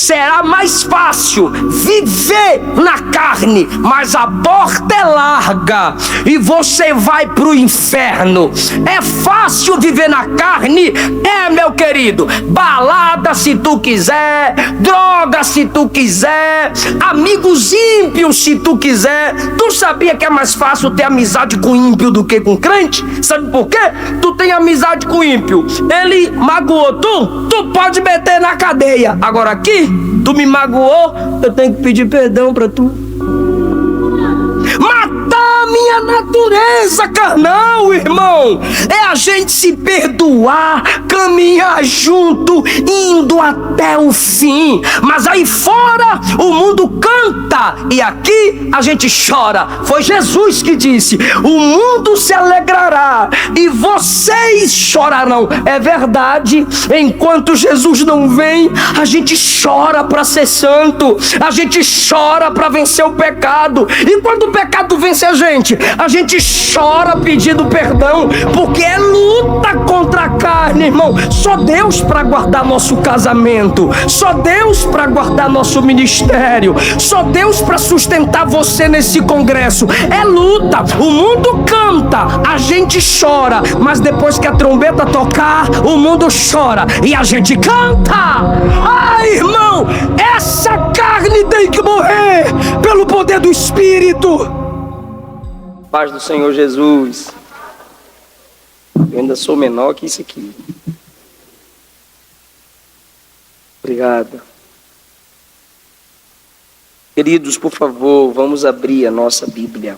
será mais fácil viver na carne, mas a porta é larga e você vai para o inferno. É fácil viver na carne? É, meu querido. Balada se tu quiser, droga se tu quiser, amigos ímpios se tu quiser. Tu sabia que é mais fácil ter amizade com ímpio do que com crente? Sabe por quê? Tu tem amizade com ímpio, ele magoou tu pode meter na cadeia. Agora aqui, tu me magoou, eu tenho que pedir perdão pra tu. Matar a minha natureza carnal, irmão, é a gente se perdoar, caminhar junto, indo até o fim. Mas aí fora o mundo canta e aqui a gente chora. Foi Jesus que disse: o mundo se alegrará e vocês chorarão. É verdade. Enquanto Jesus não vem, a gente chora para ser santo, a gente chora para vencer o pecado. E quando o pecado vence a gente chora pedindo perdão, porque é luta contra a carne, irmão. Só Deus para guardar nosso casamento, só Deus para guardar nosso ministério, só Deus para sustentar você nesse congresso. É luta. O mundo canta, a gente chora, mas depois que a trombeta tocar, o mundo chora e a gente canta. Ai, irmão, essa carne tem que morrer pelo poder do Espírito. Paz do Senhor Jesus. Eu ainda sou menor que isso aqui. Obrigado. Queridos, por favor, vamos abrir a nossa Bíblia.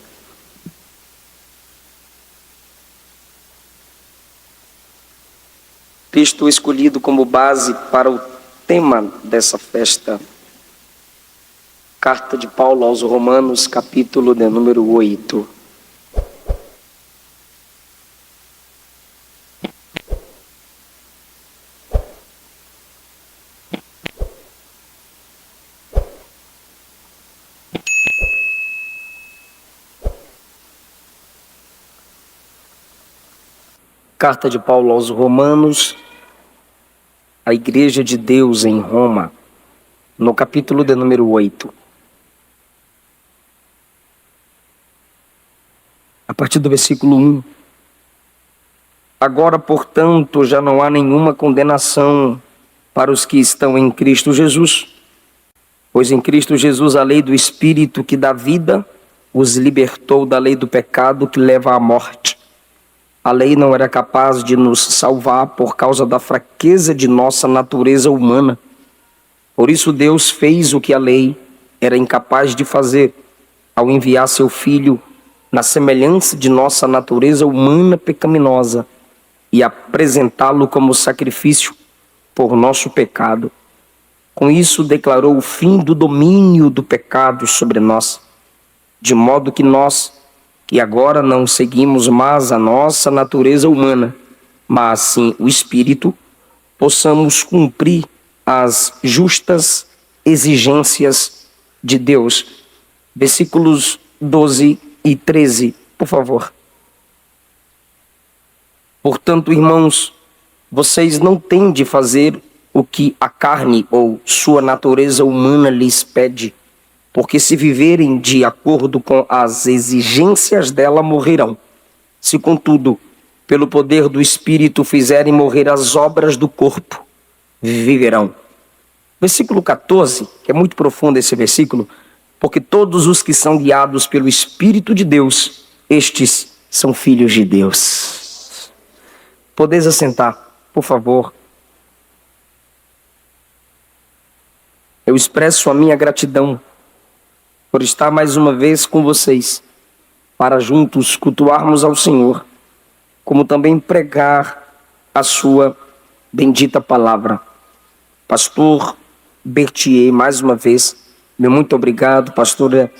Texto escolhido como base para o tema dessa festa. Carta de Paulo aos Romanos, capítulo de número 8. Carta de Paulo aos Romanos, a Igreja de Deus em Roma, no capítulo de número 8. A partir do versículo 1. Agora, portanto, já não há nenhuma condenação para os que estão em Cristo Jesus, pois em Cristo Jesus a lei do Espírito que dá vida os libertou da lei do pecado que leva à morte. A lei não era capaz de nos salvar por causa da fraqueza de nossa natureza humana. Por isso Deus fez o que a lei era incapaz de fazer, ao enviar seu Filho na semelhança de nossa natureza humana pecaminosa e apresentá-lo como sacrifício por nosso pecado. Com isso declarou o fim do domínio do pecado sobre nós, de modo que nós, que agora não seguimos mais a nossa natureza humana, mas sim o Espírito, possamos cumprir as justas exigências de Deus. Versículos 12 e 13, por favor. Portanto, irmãos, vocês não têm de fazer o que a carne ou sua natureza humana lhes pede, porque se viverem de acordo com as exigências dela, morrerão. Se, contudo, pelo poder do Espírito fizerem morrer as obras do corpo, viverão. Versículo 14, que é muito profundo esse versículo, porque todos os que são guiados pelo Espírito de Deus, estes são filhos de Deus. Podeis assentar, por favor. Eu expresso a minha gratidão por estar mais uma vez com vocês, para juntos cultuarmos ao Senhor, como também pregar a sua bendita palavra. Pastor Bertier, mais uma vez, meu muito obrigado. Pastora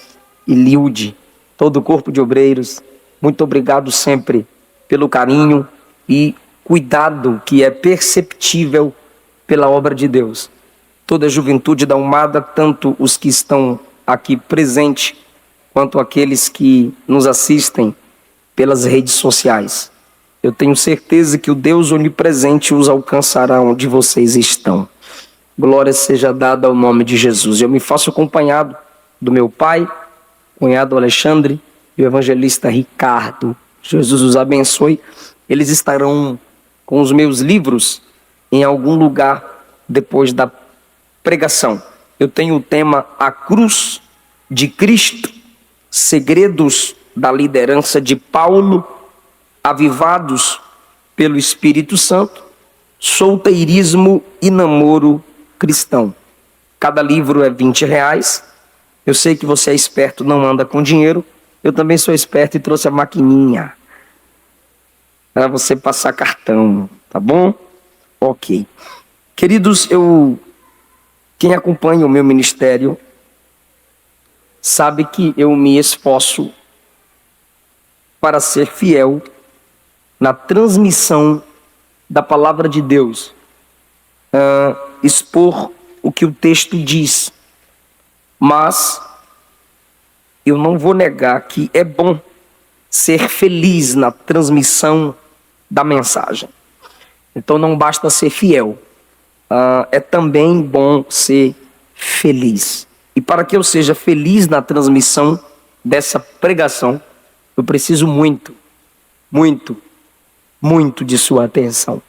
Ililde, todo o corpo de obreiros, muito obrigado sempre pelo carinho e cuidado que é perceptível pela obra de Deus. Toda a juventude da Umada, tanto os que estão aqui presente, quanto aqueles que nos assistem pelas redes sociais. Eu tenho certeza que o Deus onipresente os alcançará onde vocês estão. Glória seja dada ao nome de Jesus. Eu me faço acompanhado do meu pai, cunhado Alexandre e o evangelista Ricardo. Jesus os abençoe. Eles estarão com os meus livros em algum lugar depois da pregação. Eu tenho o tema A Cruz de Cristo, Segredos da Liderança de Paulo, Avivados pelo Espírito Santo, Solteirismo e Namoro Cristão. Cada livro é R$20. Eu sei que você é esperto, não anda com dinheiro. Eu também sou esperto e trouxe a maquininha para você passar cartão, tá bom? Ok. Queridos, quem acompanha o meu ministério sabe que eu me esforço para ser fiel na transmissão da palavra de Deus, expor o que o texto diz, mas eu não vou negar que é bom ser feliz na transmissão da mensagem. Então não basta ser fiel, é também bom ser feliz. E para que eu seja feliz na transmissão dessa pregação, eu preciso muito de sua atenção.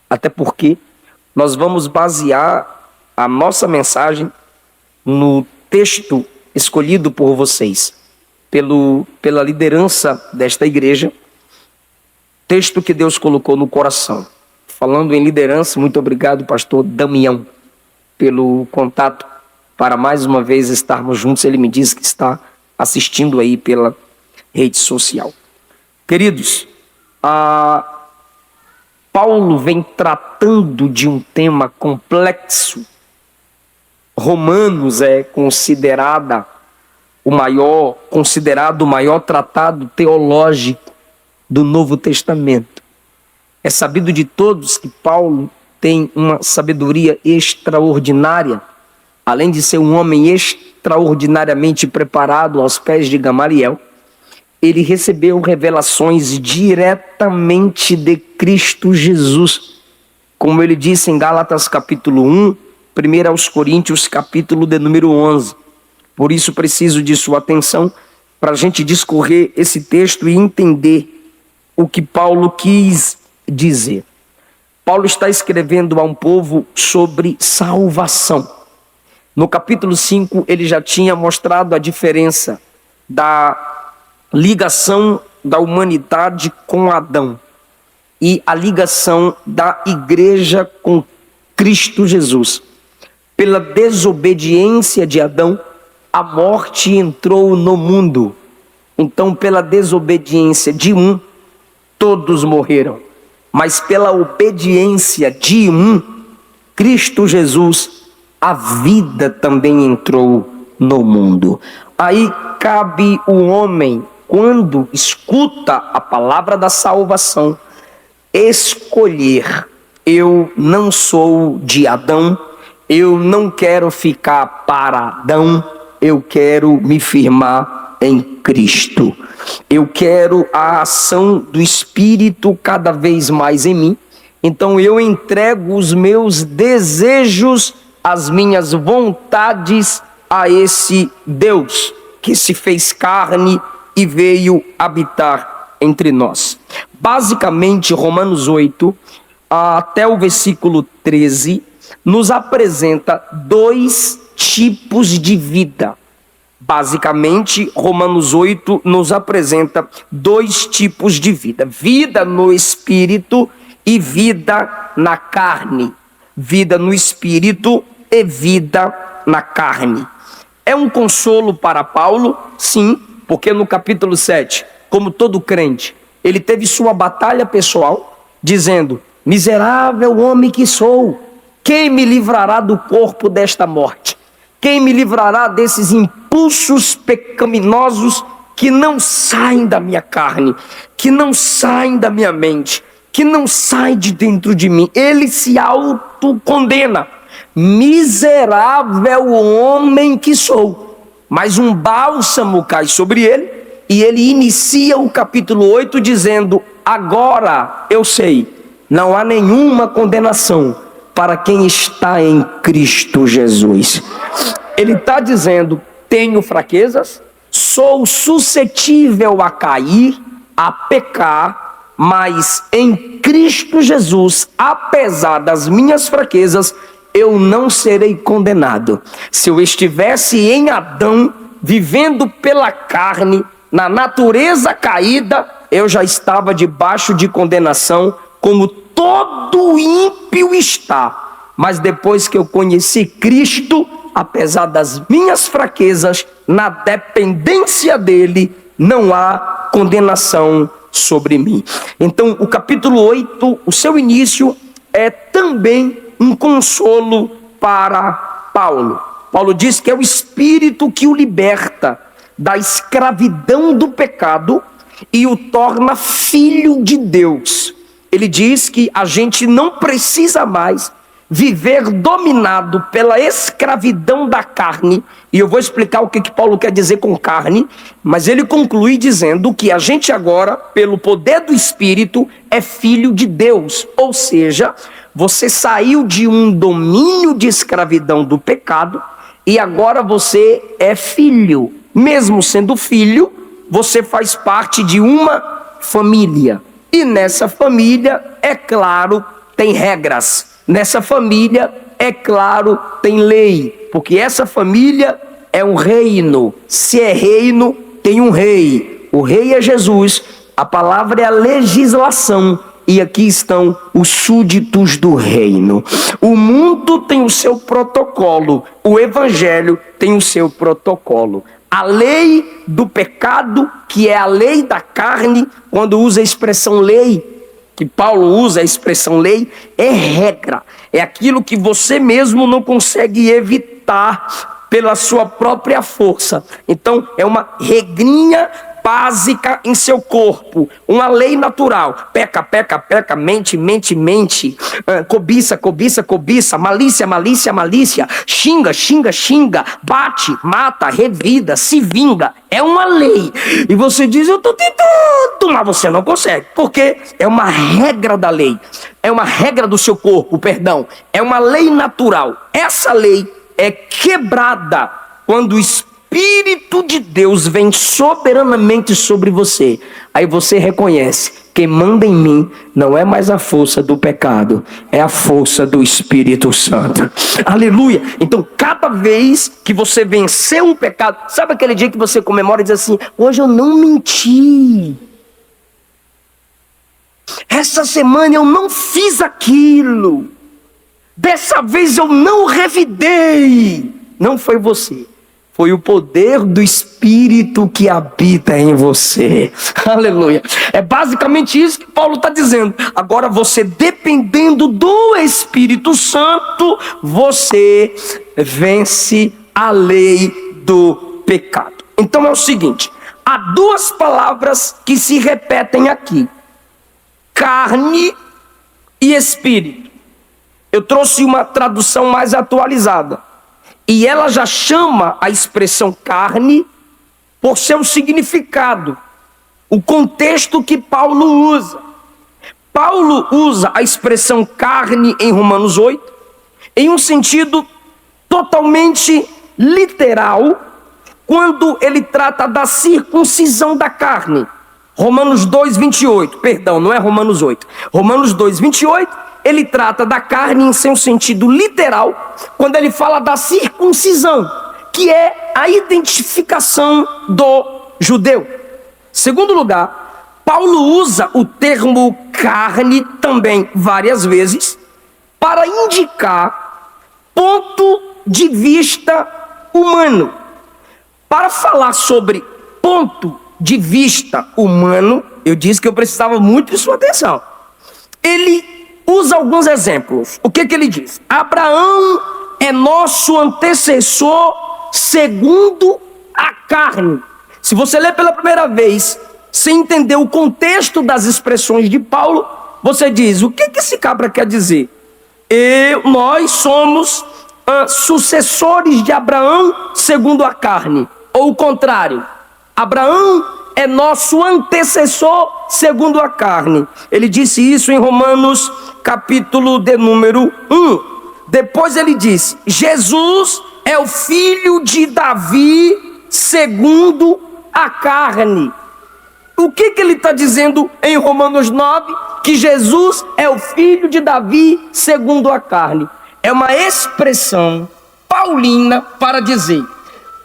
Até porque nós vamos basear a nossa mensagem no texto escolhido por vocês, pela liderança desta igreja, texto que Deus colocou no coração. Falando em liderança, muito obrigado, pastor Damião, pelo contato para mais uma vez estarmos juntos. Ele me diz que está assistindo aí pela rede social. Queridos, Paulo vem tratando de um tema complexo. Romanos é considerado o maior tratado teológico do Novo Testamento. É sabido de todos que Paulo tem uma sabedoria extraordinária, além de ser um homem extraordinariamente preparado aos pés de Gamaliel. Ele recebeu revelações diretamente de Cristo Jesus. Como ele disse em Gálatas capítulo 1, 1 aos Coríntios capítulo de número 11. Por isso preciso de sua atenção para a gente discorrer esse texto e entender o que Paulo quis dizer. Paulo está escrevendo a um povo sobre salvação. No capítulo 5 ele já tinha mostrado a diferença da ligação da humanidade com Adão e a ligação da igreja com Cristo Jesus. Pela desobediência de Adão, a morte entrou no mundo. Então, pela desobediência de um, todos morreram. Mas pela obediência de um, Cristo Jesus, a vida também entrou no mundo. Aí cabe o homem, quando escuta a palavra da salvação, escolher: eu não sou de Adão, eu não quero ficar para Adão, eu quero me firmar em Cristo. Eu quero a ação do Espírito cada vez mais em mim. Então eu entrego os meus desejos, as minhas vontades a esse Deus que se fez carne e veio habitar entre nós. Basicamente, Romanos 8, até o versículo 13, nos apresenta dois tipos de vida. Basicamente, Romanos 8 nos apresenta dois tipos de vida: vida no espírito e vida na carne. Vida no espírito e vida na carne. É um consolo para Paulo? Sim, porque no capítulo 7, como todo crente, ele teve sua batalha pessoal, dizendo: miserável homem que sou, quem me livrará do corpo desta morte? Quem me livrará desses impulsos pecaminosos que não saem da minha carne, que não saem da minha mente, que não saem de dentro de mim? Ele se autocondena: miserável homem que sou. Mas um bálsamo cai sobre ele e ele inicia o capítulo 8 dizendo: agora eu sei, não há nenhuma condenação para quem está em Cristo Jesus. Ele está dizendo: tenho fraquezas, sou suscetível a cair, a pecar, mas em Cristo Jesus, apesar das minhas fraquezas, eu não serei condenado. Se eu estivesse em Adão, vivendo pela carne, na natureza caída, eu já estava debaixo de condenação, como todo ímpio está. Mas depois que eu conheci Cristo, apesar das minhas fraquezas, na dependência dele, não há condenação sobre mim. Então, o capítulo 8, o seu início é também um consolo para Paulo. Paulo diz que é o Espírito que o liberta da escravidão do pecado e o torna filho de Deus. Ele diz que a gente não precisa mais viver dominado pela escravidão da carne, e eu vou explicar o que Paulo quer dizer com carne, mas ele conclui dizendo que a gente agora, pelo poder do Espírito, é filho de Deus, ou seja, você saiu de um domínio de escravidão do pecado, e agora você é filho. Mesmo sendo filho, você faz parte de uma família, e nessa família, é claro, tem regras. Nessa família, é claro, tem lei, porque essa família é um reino. Se é reino, tem um rei. O rei é Jesus, a palavra é a legislação, e aqui estão os súditos do reino. O mundo tem o seu protocolo, o evangelho tem o seu protocolo. A lei do pecado, que é a lei da carne, quando usa a expressão lei, que Paulo usa a expressão lei, é regra, é aquilo que você mesmo não consegue evitar pela sua própria força. Então é uma regrinha básica em seu corpo, uma lei natural: peca, peca, peca, mente, mente, mente, cobiça, cobiça, cobiça, malícia, malícia, malícia, xinga, xinga, xinga, bate, mata, revida, se vinga. É uma lei, e você diz: eu estou tentando, mas você não consegue, porque é uma regra da lei, é uma regra do seu corpo, perdão, é uma lei natural. Essa lei é quebrada quando o Espírito de Deus vem soberanamente sobre você. Aí você reconhece: quem manda em mim não é mais a força do pecado, é a força do Espírito Santo. Aleluia! Então, cada vez que você vencer um pecado, sabe aquele dia que você comemora e diz assim: hoje eu não menti, essa semana eu não fiz aquilo, dessa vez eu não revidei. Não foi você, foi o poder do Espírito que habita em você. Aleluia. É basicamente isso que Paulo está dizendo. Agora você, dependendo do Espírito Santo, você vence a lei do pecado. Então é o seguinte: há duas palavras que se repetem aqui: carne e espírito. Eu trouxe uma tradução mais atualizada, e ela já chama a expressão carne por seu significado, o contexto que Paulo usa. Paulo usa a expressão carne em Romanos 8, em um sentido totalmente literal, quando ele trata da circuncisão da carne. Romanos 2, 28, perdão, não é Romanos 8. Romanos 2, 28, ele trata da carne em seu sentido literal, quando ele fala da circuncisão, que é a identificação do judeu. Segundo lugar, Paulo usa o termo carne também várias vezes para indicar ponto de vista humano. Para falar sobre ponto de vista humano, eu disse que eu precisava muito de sua atenção. Ele usa alguns exemplos. O que ele diz? Abraão é nosso antecessor segundo a carne. Se você ler pela primeira vez, sem entender o contexto das expressões de Paulo, você diz: o que esse cabra quer dizer? Nós somos sucessores de Abraão segundo a carne. Ou o contrário, Abraão é nosso antecessor segundo a carne. Ele disse isso em Romanos, capítulo de número 1. Depois ele disse: Jesus é o filho de Davi segundo a carne. O que ele está dizendo em Romanos 9? Que Jesus é o filho de Davi segundo a carne. É uma expressão paulina para dizer: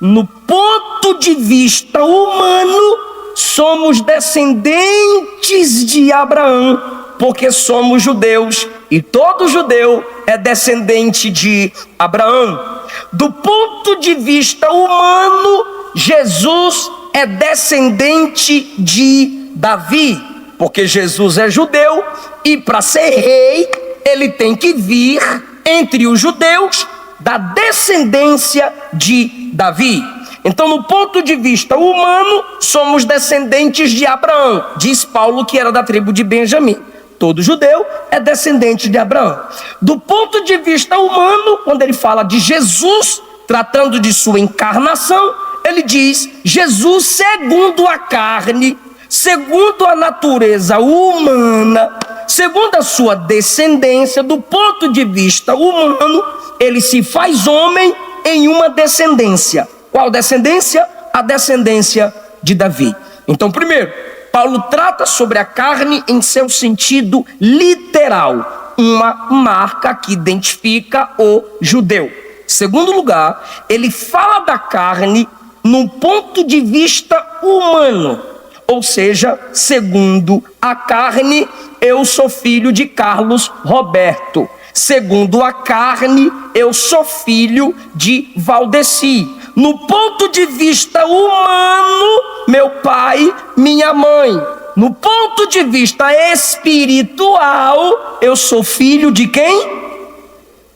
no ponto de vista humano, somos descendentes de Abraão, porque somos judeus, e todo judeu é descendente de Abraão. Do ponto de vista humano, Jesus é descendente de Davi, porque Jesus é judeu, e para ser rei, ele tem que vir entre os judeus da descendência de Davi. Então, no ponto de vista humano, somos descendentes de Abraão. Diz Paulo que era da tribo de Benjamim. Todo judeu é descendente de Abraão. Do ponto de vista humano, quando ele fala de Jesus, tratando de sua encarnação, ele diz: Jesus segundo a carne, segundo a natureza humana, segundo a sua descendência. Do ponto de vista humano, ele se faz homem em uma descendência. Qual descendência? A descendência de Davi. Então, primeiro, Paulo trata sobre a carne em seu sentido literal, uma marca que identifica o judeu. Segundo lugar, ele fala da carne num ponto de vista humano, ou seja, segundo a carne, eu sou filho de Carlos Roberto. Segundo a carne, eu sou filho de Valdeci. No ponto de vista humano, meu pai, minha mãe. No ponto de vista espiritual, eu sou filho de quem?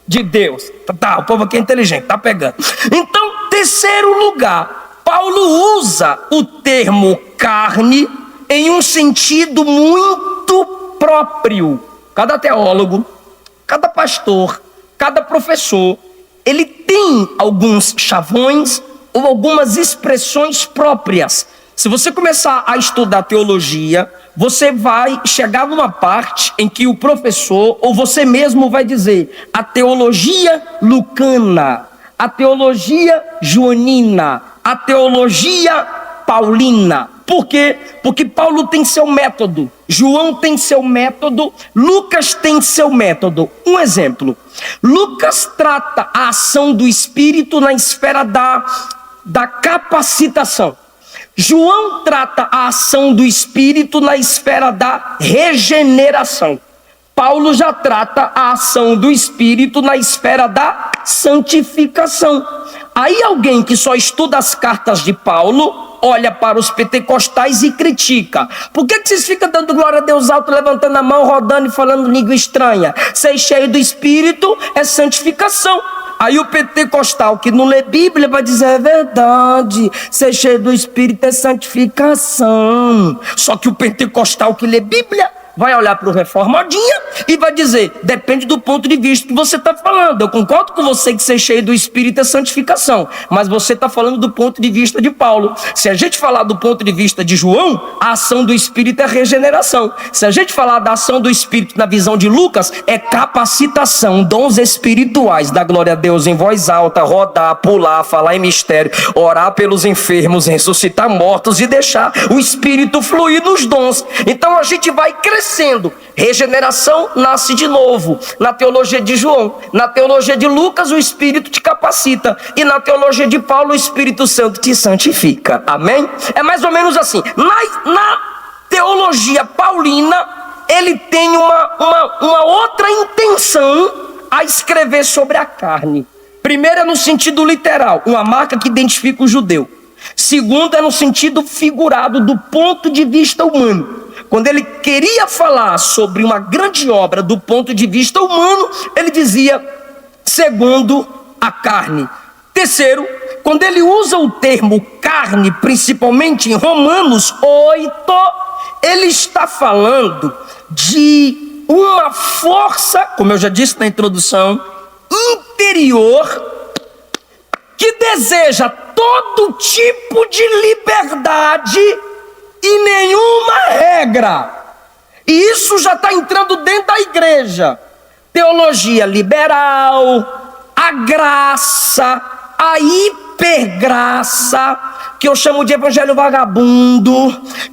De Deus. Tá, o povo aqui é inteligente, tá pegando. Então, terceiro lugar, Paulo usa o termo carne em um sentido muito próprio. Cada teólogo, cada pastor, cada professor, ele tem alguns chavões ou algumas expressões próprias. Se você começar a estudar teologia, você vai chegar numa parte em que o professor ou você mesmo vai dizer: a teologia lucana, a teologia joanina, a teologia paulina. Por quê? Porque Paulo tem seu método, João tem seu método, Lucas tem seu método. Um exemplo: Lucas trata a ação do Espírito na esfera da capacitação. João trata a ação do Espírito na esfera da regeneração. Paulo já trata a ação do Espírito na esfera da santificação. Aí alguém que só estuda as cartas de Paulo olha para os pentecostais e critica: por que vocês ficam dando glória a Deus alto, levantando a mão, rodando e falando língua estranha? Ser cheio do Espírito é santificação. Aí o pentecostal que não lê Bíblia vai dizer: é verdade, ser cheio do Espírito é santificação. Só que o pentecostal que lê Bíblia vai olhar para o reformadinha e vai dizer: depende do ponto de vista que você está falando. Eu concordo com você que ser cheio do Espírito é santificação, mas você está falando do ponto de vista de Paulo. Se a gente falar do ponto de vista de João, a ação do Espírito é regeneração. Se a gente falar da ação do Espírito na visão de Lucas, é capacitação, dons espirituais, dar glória a Deus em voz alta, rodar, pular, falar em mistério, orar pelos enfermos, ressuscitar mortos e deixar o Espírito fluir nos dons. Então a gente vai crescendo. Regeneração nasce de novo. Na teologia de João, na teologia de Lucas, o Espírito te capacita, e na teologia de Paulo, o Espírito Santo te santifica. Amém? É mais ou menos assim. Na teologia paulina, ele tem uma outra intenção a escrever sobre a carne. Primeiro é no sentido literal, uma marca que identifica o judeu. Segundo é no sentido figurado, do ponto de vista humano. Quando ele queria falar sobre uma grande obra do ponto de vista humano, ele dizia: segundo a carne. Terceiro, quando ele usa o termo carne, principalmente em Romanos 8, ele está falando de uma força, como eu já disse na introdução, interior, que deseja todo tipo de liberdade e nenhuma regra. E isso já está entrando dentro da igreja. Teologia liberal, a graça, a hipergraça, que eu chamo de evangelho vagabundo,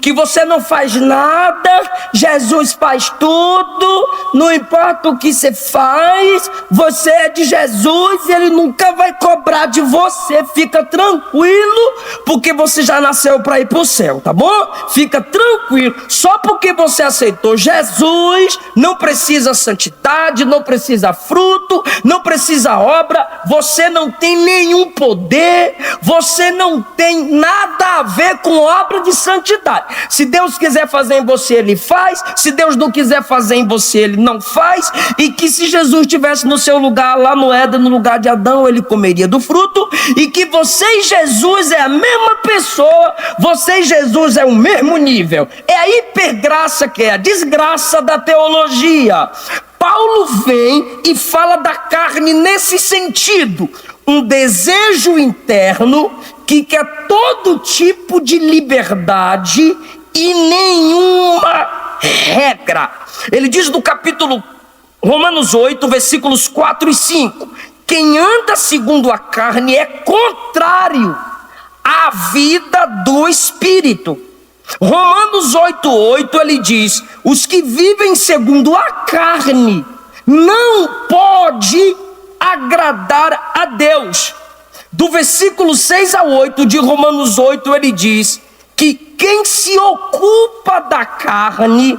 que você não faz nada, Jesus faz tudo, não importa o que você faz, você é de Jesus e Ele nunca vai cobrar de você, fica tranquilo, porque você já nasceu para ir para o céu, tá bom? Fica tranquilo, só porque você aceitou Jesus, não precisa santidade, não precisa fruto, não precisa obra, você não tem nenhum poder, você não tem nada a ver com obra de santidade. Se Deus quiser fazer em você, Ele faz. Se Deus não quiser fazer em você, Ele não faz. E que se Jesus estivesse no seu lugar, lá no Éden, no lugar de Adão, Ele comeria do fruto. E que você e Jesus é a mesma pessoa, você e Jesus é o mesmo nível. É a hipergraça que é a desgraça da teologia. Paulo vem e fala da carne nesse sentido, um desejo interno que quer todo tipo de liberdade e nenhuma regra. Ele diz no capítulo Romanos 8, versículos 4 e 5, quem anda segundo a carne é contrário à vida do Espírito. Romanos 8:8 ele diz, os que vivem segundo a carne não pode agradar a Deus. Do versículo 6 a 8 de Romanos 8 ele diz que quem se ocupa da carne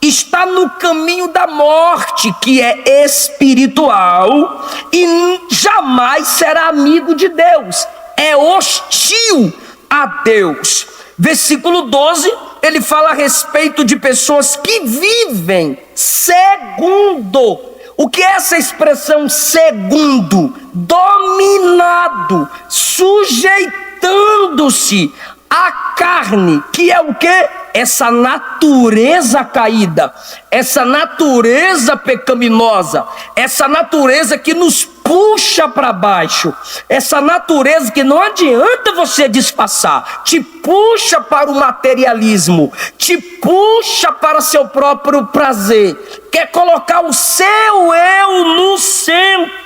está no caminho da morte, que é espiritual, e jamais será amigo de Deus, é hostil a Deus. Versículo 12, ele fala a respeito de pessoas que vivem segundo. O que é essa expressão segundo? Dominado, sujeitando-se à carne, que é o quê? Essa natureza caída, essa natureza pecaminosa, essa natureza que nos puxa para baixo, essa natureza que não adianta você disfarçar, te puxa para o materialismo, te puxa para seu próprio prazer, quer colocar o seu eu no centro.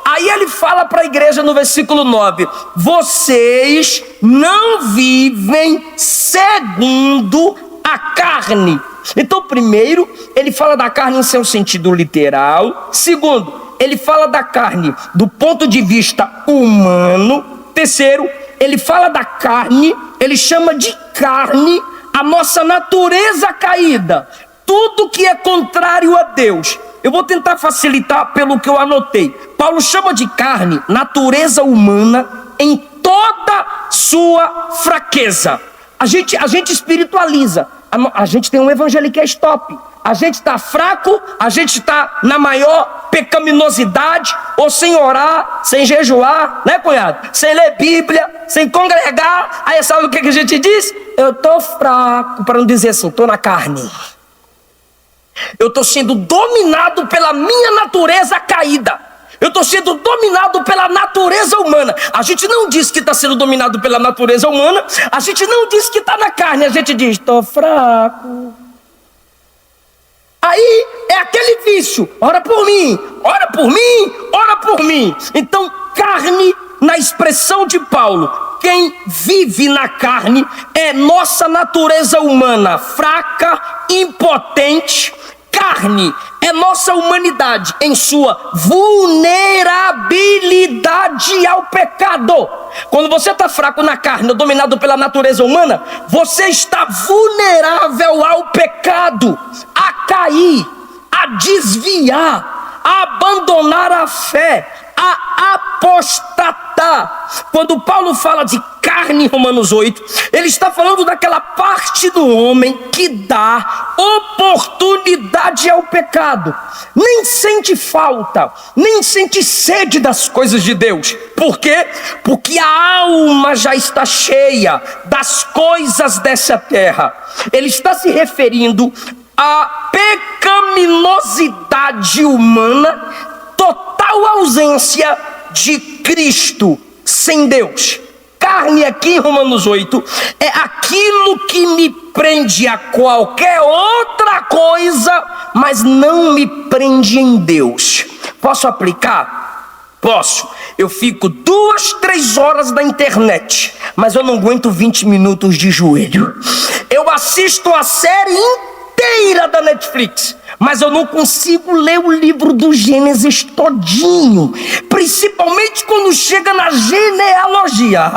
Aí ele fala para a igreja no versículo 9, vocês não vivem segundo a carne. Então, primeiro, ele fala da carne em seu sentido literal. Segundo, ele fala da carne do ponto de vista humano. Terceiro, ele fala da carne, ele chama de carne a nossa natureza caída, tudo que é contrário a Deus. Eu vou tentar facilitar pelo que eu anotei. Paulo chama de carne natureza humana em toda sua fraqueza. A gente espiritualiza. A gente tem um evangeliquez top. A gente está fraco, a gente está na maior pecaminosidade, ou sem orar, sem jejuar, né, cunhado? Sem ler Bíblia, sem congregar. Aí sabe o que a gente diz? Eu estou fraco, para não dizer assim, estou na carne. Eu estou sendo dominado pela minha natureza caída. Eu estou sendo dominado pela natureza humana. A gente não diz que está sendo dominado pela natureza humana. A gente não diz que está na carne. A gente diz, estou fraco. Aí é aquele vício. Ora por mim, ora por mim, ora por mim. Então, carne, na expressão de Paulo, quem vive na carne é nossa natureza humana, fraca, impotente. Carne é nossa humanidade em sua vulnerabilidade ao pecado. Quando você está fraco na carne, dominado pela natureza humana, você está vulnerável ao pecado, a cair, a desviar, a abandonar a fé, a apostatar. Quando Paulo fala de carne em Romanos 8, ele está falando daquela parte do homem que dá oportunidade ao pecado, nem sente falta, nem sente sede das coisas de Deus. Por quê? Porque a alma já está cheia das coisas dessa terra. Ele está se referindo à pecaminosidade humana, total ausência de Cristo sem Deus. carne aqui em Romanos 8 é aquilo que me prende a qualquer outra coisa, mas não me prende em Deus. Posso aplicar? Posso. Eu fico 2, 3 horas na internet, mas eu não aguento 20 minutos de joelho. Eu assisto a série inteira da Netflix, mas eu não consigo ler o livro do Gênesis todinho, principalmente quando chega na genealogia.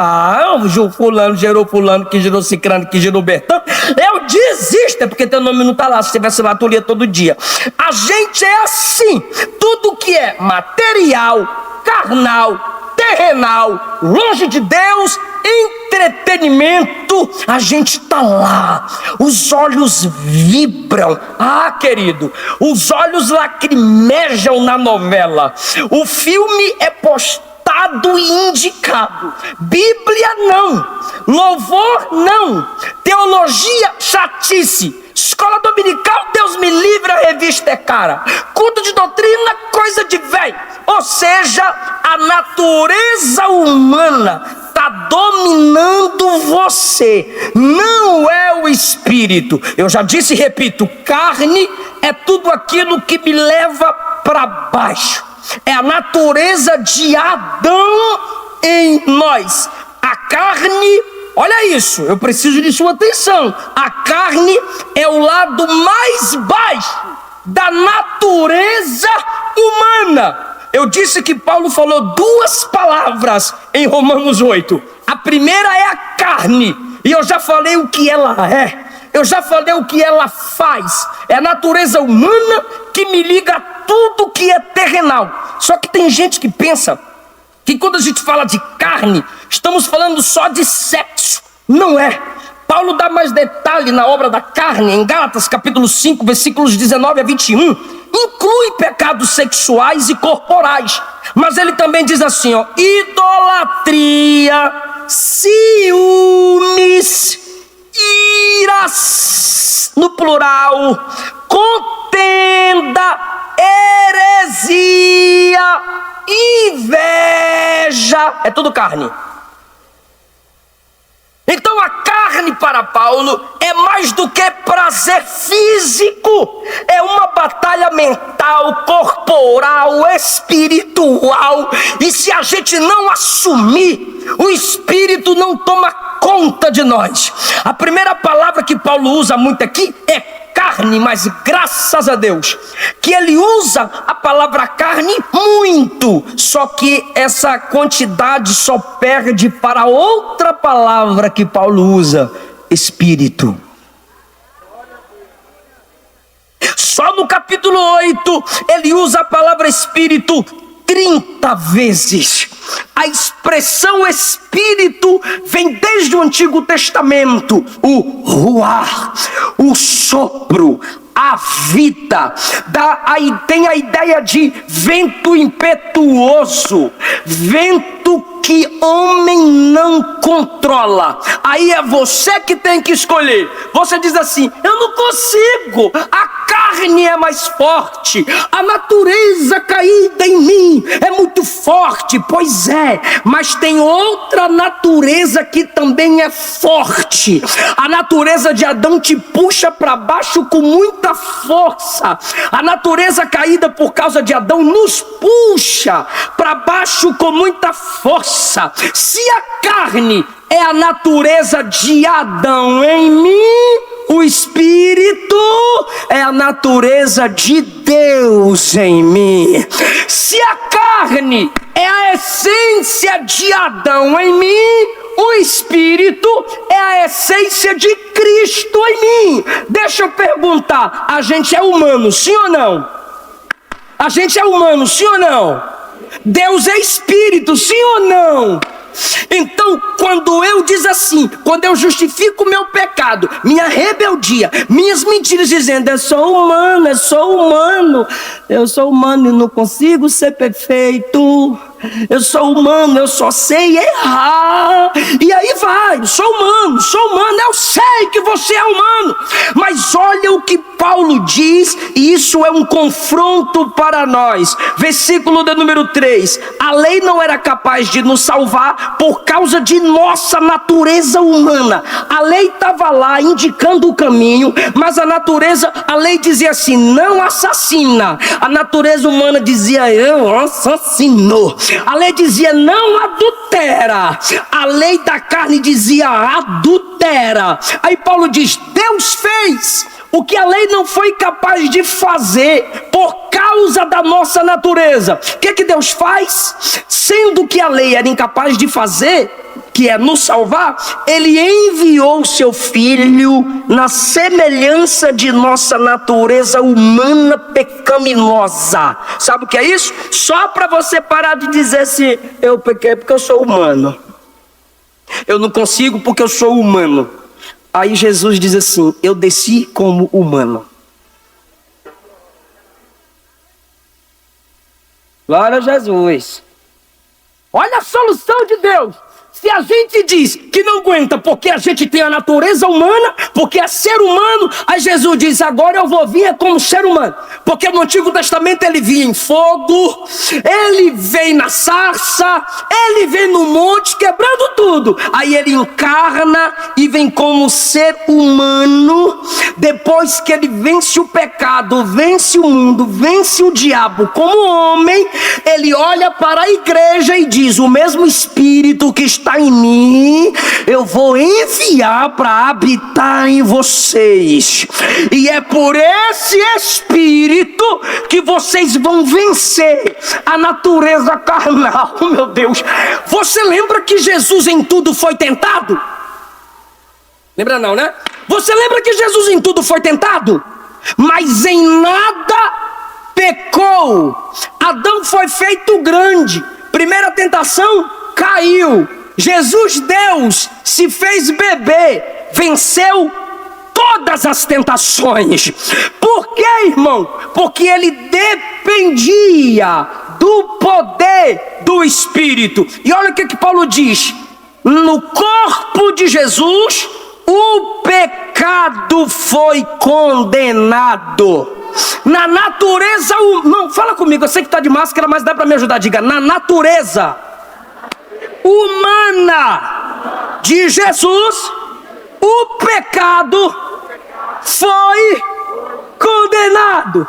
Fulano gerou fulano, que gerou cicrano, que gerou Bertão. Eu desisto, é porque teu nome não está lá. Se tivesse lá, tu lia todo dia. A gente é assim. Tudo que é material, carnal, terrenal, longe de Deus, entretenimento, a gente tá lá. Os olhos vibram. Querido, os olhos lacrimejam na novela. O filme é postado e indicado. Bíblia não, louvor não, teologia chatice, escola dominical, Deus me livre, a revista é cara, culto de doutrina, coisa de velho. Ou seja, a natureza humana está dominando você, não é o espírito. Eu já disse e repito, carne é tudo aquilo que me leva para baixo. É a natureza de Adão em nós. A carne, olha isso, eu preciso de sua atenção. A carne é o lado mais baixo da natureza humana. Eu disse que Paulo falou 2 palavras em Romanos 8. A primeira é a carne, e eu já falei o que ela é. Eu já falei o que ela faz. É a natureza humana que me liga a tudo que é terrenal. Só que tem gente que pensa que quando a gente fala de carne, estamos falando só de sexo. Não é. Paulo dá mais detalhe na obra da carne, em Gálatas capítulo 5, versículos 19 a 21. Inclui pecados sexuais e corporais. Mas ele também diz assim, idolatria, ciúmes, iras, no plural, contenda, heresia, inveja, é tudo carne. Então a carne para Paulo é mais do que prazer físico, é uma batalha mental, corporal, espiritual. E se a gente não assumir, o espírito não toma conta de nós. A primeira palavra que Paulo usa muito aqui é carne, mas graças a Deus que ele usa a palavra carne muito, só que essa quantidade só perde para outra palavra que Paulo usa, espírito. Só no capítulo 8 ele usa a palavra espírito 30 vezes. A expressão espírito vem desde o Antigo Testamento. O ruar, o sopro, a vida, tem a ideia de vento impetuoso, vento que homem não controla. Aí é você que tem que escolher. Você diz assim, eu não consigo, a carne é mais forte, a natureza caída em mim é muito forte. Pois é, mas tem outra natureza que também é forte. A natureza de Adão te puxa para baixo com muita força. A natureza caída por causa de Adão nos puxa para baixo com muita força. Se a carne é a natureza de Adão em mim, o espírito é a natureza de Deus em mim. Se a carne é a essência de Adão em mim, o espírito é a essência de Cristo em mim. Deixa eu perguntar, a gente é humano, sim ou não? A gente é humano, sim ou não? Deus é espírito, sim ou não? Então, quando eu diz assim, quando eu justifico o meu pecado, minha rebeldia, minhas mentiras, dizendo eu sou humano e não consigo ser perfeito, Eu sou humano, eu só sei errar. E aí vai, sou humano, eu sei que você é humano. Mas olha o que Paulo diz, e isso é um confronto para nós. Versículo de número 3. A lei não era capaz de nos salvar por causa de nossa natureza humana. A lei estava lá indicando o caminho, mas a lei dizia assim: não assassina. A natureza humana dizia: eu assassino. A lei dizia: não adultera. A lei da carne dizia: adultera. Aí Paulo diz: Deus fez o que a lei não foi capaz de fazer por causa da nossa natureza. O que Deus faz? Sendo que a lei era incapaz de fazer, que é nos salvar, ele enviou o seu filho na semelhança de nossa natureza humana pecaminosa. Sabe o que é isso? Só para você parar de dizer assim: eu pequei porque eu sou humano, eu não consigo porque eu sou humano. Aí Jesus diz assim: eu desci como humano. Glória a Jesus. Olha a solução de Deus. Se a gente diz que não aguenta porque a gente tem a natureza humana, porque é ser humano, aí Jesus diz: agora eu vou vir como ser humano. Porque no Antigo Testamento ele vinha em fogo, ele vem na sarça, ele vem no monte quebrando tudo. Aí ele encarna e vem como ser humano. Depois que ele vence o pecado, vence o mundo, vence o diabo como homem, ele olha para a igreja e diz: o mesmo Espírito que está em mim, eu vou enviar para habitar em vocês. E é por esse Espírito que vocês vão vencer a natureza carnal. Meu Deus, você lembra que Jesus em tudo foi tentado? Lembra não, né? Você lembra que Jesus em tudo foi tentado? Mas em nada pecou. Adão foi feito grande. Primeira tentação, caiu. Jesus, Deus, se fez bebê, venceu todas as tentações. Por quê, irmão? Porque ele dependia do poder do Espírito. E olha o que Paulo diz: no corpo de Jesus, o pecado foi condenado. Na natureza, não, fala comigo, eu sei que está de máscara, mas dá para me ajudar. Diga: na natureza humana de Jesus, o pecado foi condenado.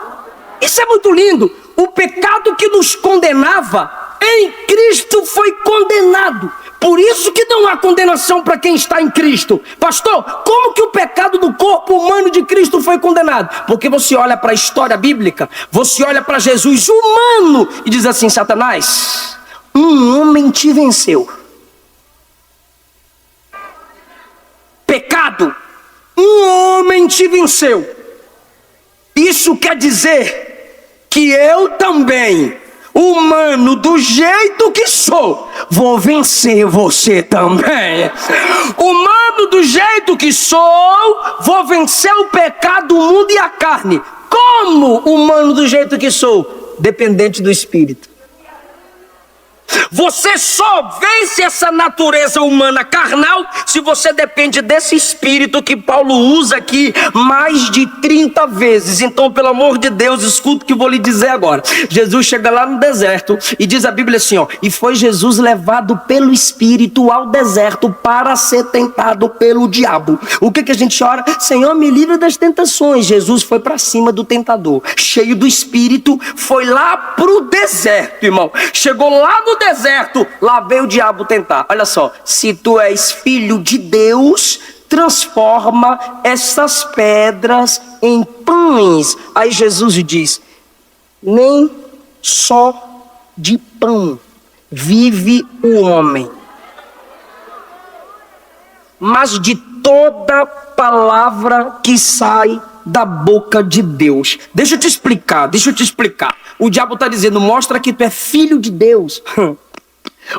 Isso é muito lindo. O pecado que nos condenava em Cristo foi condenado. Por isso que não há condenação para quem está em Cristo. Pastor, como que o pecado do corpo humano de Cristo foi condenado? Porque você olha para a história bíblica, você olha para Jesus humano e diz assim: Satanás, um homem te venceu. Pecado, um homem te venceu. Isso quer dizer que eu também, humano do jeito que sou, vou vencer você também. Humano do jeito que sou, vou vencer o pecado, o mundo e a carne. Como humano do jeito que sou? Dependente do Espírito. Você só vence essa natureza humana carnal se você depende desse Espírito que Paulo usa aqui mais de 30 vezes. Então, pelo amor de Deus, escuta o que eu vou lhe dizer agora. Jesus chega lá no deserto e diz a Bíblia assim, ó: e foi Jesus levado pelo Espírito ao deserto para ser tentado pelo diabo. O que a gente ora? Senhor, me livra das tentações. Jesus foi para cima do tentador, cheio do Espírito, foi lá pro deserto, irmão. Chegou lá no deserto, lá veio o diabo tentar. Olha só: se tu és filho de Deus, transforma essas pedras em pães. Aí Jesus diz: nem só de pão vive o homem, mas de toda palavra que sai da boca de Deus. Deixa eu te explicar. O diabo está dizendo: mostra que tu é filho de Deus.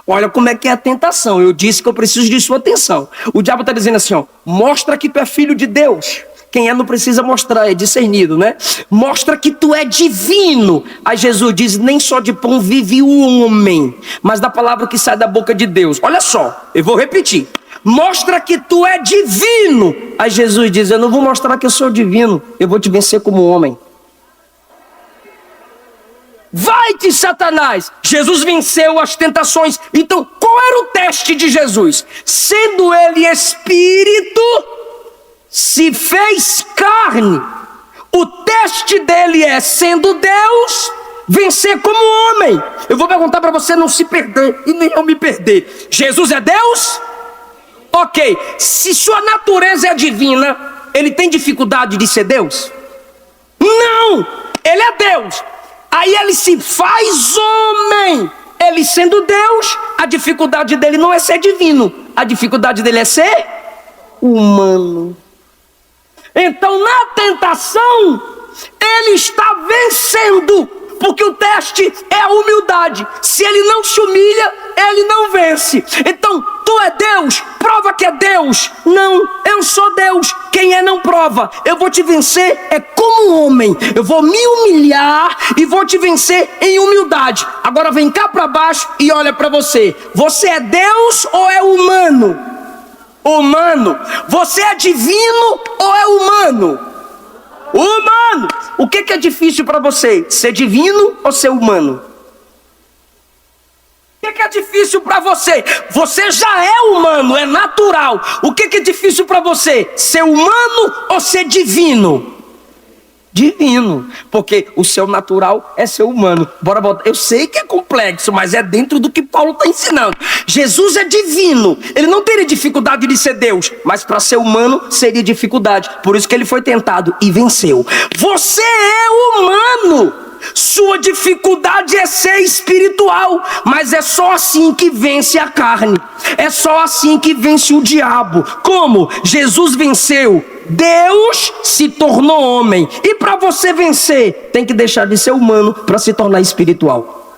Olha como é que é a tentação. Eu disse que eu preciso de sua atenção. O diabo está dizendo assim, ó: mostra que tu é filho de Deus. Quem é não precisa mostrar, é discernido, né? Mostra que tu é divino. Aí Jesus diz, nem só de pão vive o homem, mas da palavra que sai da boca de Deus. Olha só, eu vou repetir. Mostra que tu é divino. Aí Jesus diz, eu não vou mostrar que eu sou divino, eu vou te vencer como homem. Vai-te, Satanás! Jesus venceu as tentações. Então, qual era o teste de Jesus? Sendo ele espírito, se fez carne. O teste dele é, sendo Deus, vencer como homem. Eu vou perguntar para você não se perder e nem eu me perder. Jesus é Deus? Ok. Se sua natureza é divina, ele tem dificuldade de ser Deus? Não! Ele é Deus. Aí ele se faz homem. Ele sendo Deus, a dificuldade dele não é ser divino. A dificuldade dele é ser humano. Então na tentação, ele está vencendo. Porque o teste é a humildade. Se ele não se humilha, ele não vence. Então, tu é Deus, prova que é Deus. Não, eu sou Deus. Quem é não prova. Eu vou te vencer é como homem. Eu vou me humilhar e vou te vencer em humildade. Agora vem cá para baixo e olha para você. Você é Deus ou é humano? Humano. Você é divino ou é humano? Humano. O que é difícil para você? Ser divino ou ser humano? O que é difícil para você? Você já é humano, é natural. O que é difícil para você? Ser humano ou ser divino? Divino, porque o seu natural é ser humano. Bora voltar. Eu sei que é complexo, mas é dentro do que Paulo está ensinando. Jesus é divino, ele não teria dificuldade de ser Deus, mas para ser humano seria dificuldade. Por isso que ele foi tentado e venceu. Você é humano. Sua dificuldade é ser espiritual, mas é só assim que vence a carne. É só assim que vence o diabo. Como? Jesus venceu. Deus se tornou homem. E para você vencer, tem que deixar de ser humano para se tornar espiritual.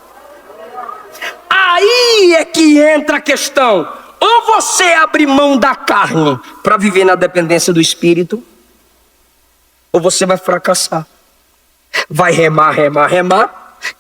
Aí é que entra a questão. Ou você abre mão da carne para viver na dependência do espírito, ou você vai fracassar. Vai remar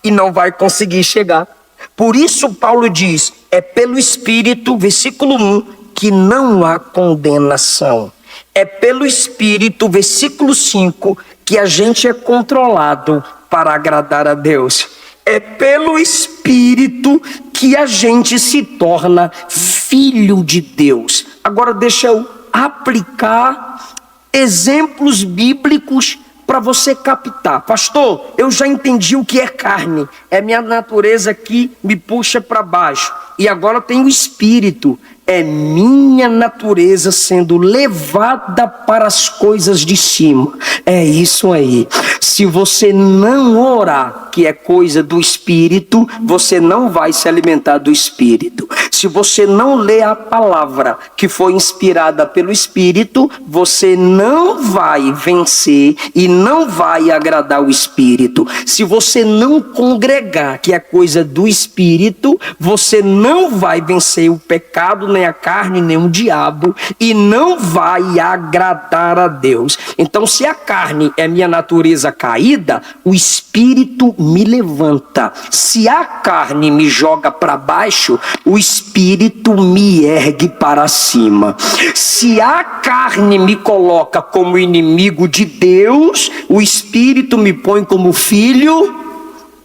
e não vai conseguir chegar. Por isso Paulo diz, é pelo Espírito, versículo 1, que não há condenação. É pelo Espírito, versículo 5, que a gente é controlado para agradar a Deus. É pelo Espírito que a gente se torna filho de Deus. Agora deixa eu aplicar exemplos bíblicos para você captar. Pastor, eu já entendi o que é carne. É minha natureza que me puxa para baixo. E agora tem o espírito. É minha natureza sendo levada para as coisas de cima. É isso aí. Se você não orar, que é coisa do espírito, você não vai se alimentar do espírito. Se você não ler a palavra que foi inspirada pelo espírito, você não vai vencer e não vai agradar o espírito. Se você não congregar, que é coisa do espírito, você não vai vencer o pecado, nem a carne, nem o diabo, e não vai agradar a Deus. Então, se a carne é minha natureza caída, o espírito me levanta. Se a carne me joga para baixo, o espírito me ergue para cima. Se a carne me coloca como inimigo de Deus, o espírito me põe como filho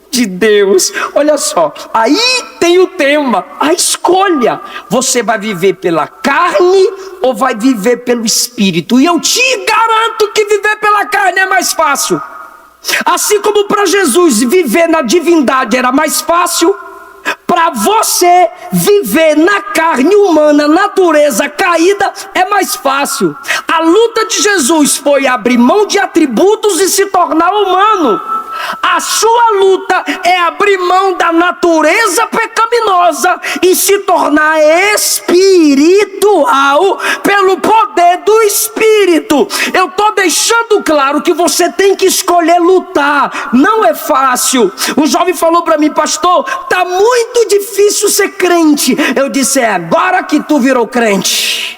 de Deus. Olha só, aí tem o tema, a escolha. Você vai viver pela carne ou vai viver pelo espírito? E eu te garanto que viver pela carne é mais fácil. Assim como para Jesus viver na divindade era mais fácil, para você viver na carne humana, natureza caída, é mais fácil. A luta de Jesus foi abrir mão de atributos e se tornar humano. A sua luta é abrir mão da natureza pecaminosa e se tornar espiritual pelo poder do Espírito. Eu estou deixando claro que você tem que escolher lutar. Não é fácil. Um jovem falou para mim, pastor, tá muito difícil ser crente. Eu disse, é agora que tu virou crente.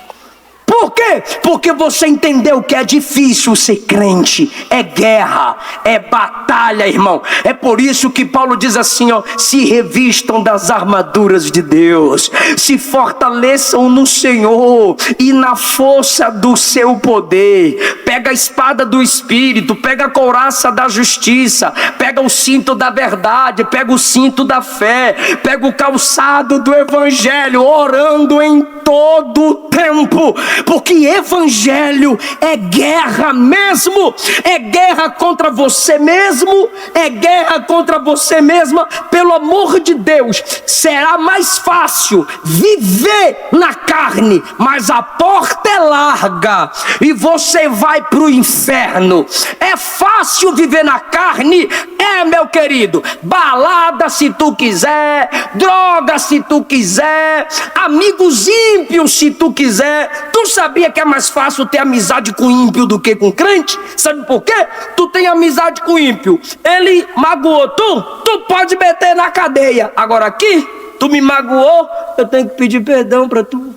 Por quê? Porque você entendeu que é difícil ser crente, é guerra, é batalha, irmão. É por isso que Paulo diz assim, ó: se revistam das armaduras de Deus, se fortaleçam no Senhor e na força do seu poder. Pega a espada do Espírito, pega a couraça da justiça, pega o cinto da verdade, pega o cinto da fé, pega o calçado do Evangelho, orando em todo o tempo, porque evangelho é guerra mesmo, é guerra contra você mesmo, é guerra contra você mesma. Pelo amor de Deus, será mais fácil viver na carne, mas a porta é larga e você vai para o inferno. É fácil viver na carne? É, meu querido. Balada se tu quiser, droga se tu quiser, amigos ímpios se tu quiser. Tu sabia que é mais fácil ter amizade com ímpio do que com crente? Sabe por quê? Tu tem amizade com ímpio, ele magoou tu pode meter na cadeia. Agora aqui, tu me magoou, eu tenho que pedir perdão para tu.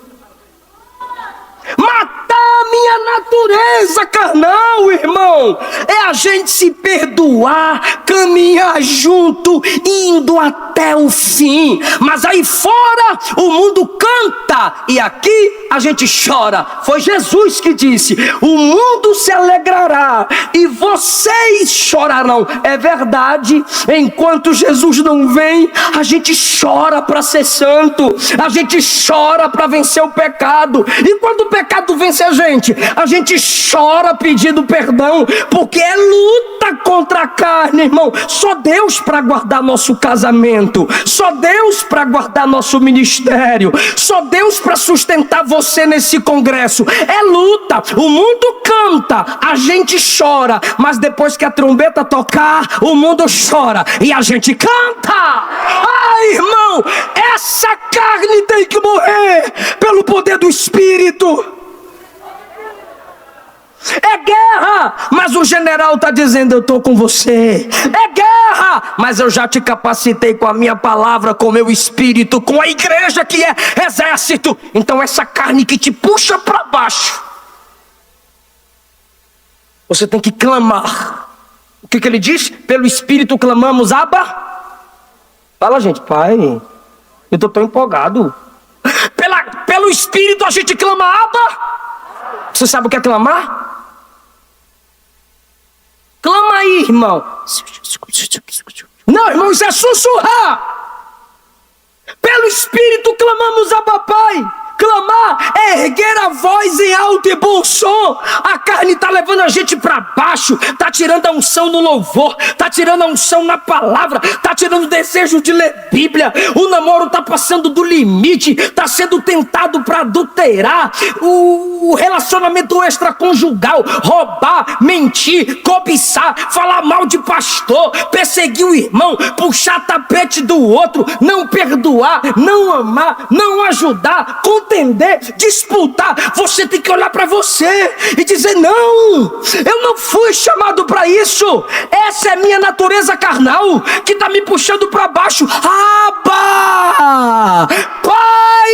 Matar a minha natureza carnal, irmão, é a gente se perdoar, caminhar junto, indo até o fim. Mas aí fora o mundo canta e aqui a gente chora. Foi Jesus que disse: o mundo se alegrará e vocês chorarão. É verdade, enquanto Jesus não vem, a gente chora para ser santo, a gente chora para vencer o pecado. E quando o pecado vence a gente chora pedindo perdão, porque é luta contra a carne, irmão. Só Deus para guardar nosso casamento, só Deus para guardar nosso ministério, só Deus para sustentar você nesse congresso. É luta, o mundo canta, a gente chora, mas depois que a trombeta tocar, o mundo chora e a gente canta. Ai, irmão, essa carne tem que morrer pelo poder do Espírito. É guerra, mas o general está dizendo: eu estou com você. É guerra, mas eu já te capacitei com a minha palavra, com o meu espírito, com a igreja que é exército. Então essa carne que te puxa para baixo, você tem que clamar. O que ele diz? Pelo espírito clamamos, Abba. Fala, gente, pai, eu estou tão empolgado. Pelo espírito a gente clama, Abba. Você sabe o que é clamar? Clama aí, irmão. Não, irmão, isso é sussurrar. Pelo Espírito clamamos a papai. Clamar é erguer a voz em alto e bom som. A carne está levando a gente para baixo, está tirando a unção no louvor, está tirando a unção na palavra, está tirando o desejo de ler Bíblia. O namoro está passando do limite, está sendo tentado para adulterar. O relacionamento extraconjugal, roubar, mentir, cobiçar, falar mal de pastor, perseguir o irmão, puxar tapete do outro, não perdoar, não amar, não ajudar, contender, disputar. Você tem que olhar para você e dizer: não, eu não fui chamado para isso. Essa é minha natureza carnal que está me puxando para baixo. Abba, Pai,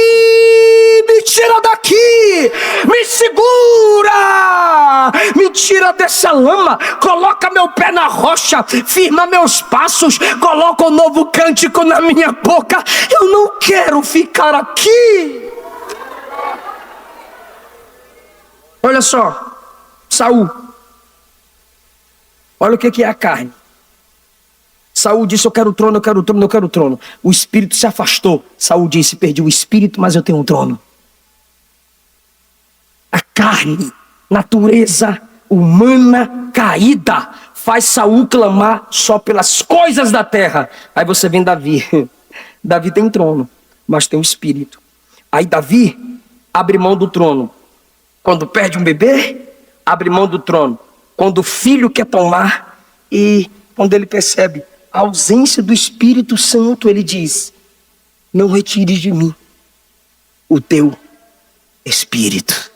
me tira daqui, me segura, me tira dessa lama, coloca meu pé na rocha, firma meus passos, coloca um novo cântico na minha boca. Eu não quero ficar aqui. Olha só, Saul, olha o que é a carne. Saul disse: eu quero o trono, eu quero o trono, eu quero o trono. O espírito se afastou. Saul disse: perdi o espírito, mas eu tenho um trono. A carne, natureza humana caída, faz Saul clamar só pelas coisas da terra. Aí você vem Davi. Davi tem trono, mas tem um espírito. Aí Davi abre mão do trono. Quando perde um bebê, abre mão do trono. Quando o filho quer tomar, e quando ele percebe a ausência do Espírito Santo, ele diz: não retires de mim o teu Espírito.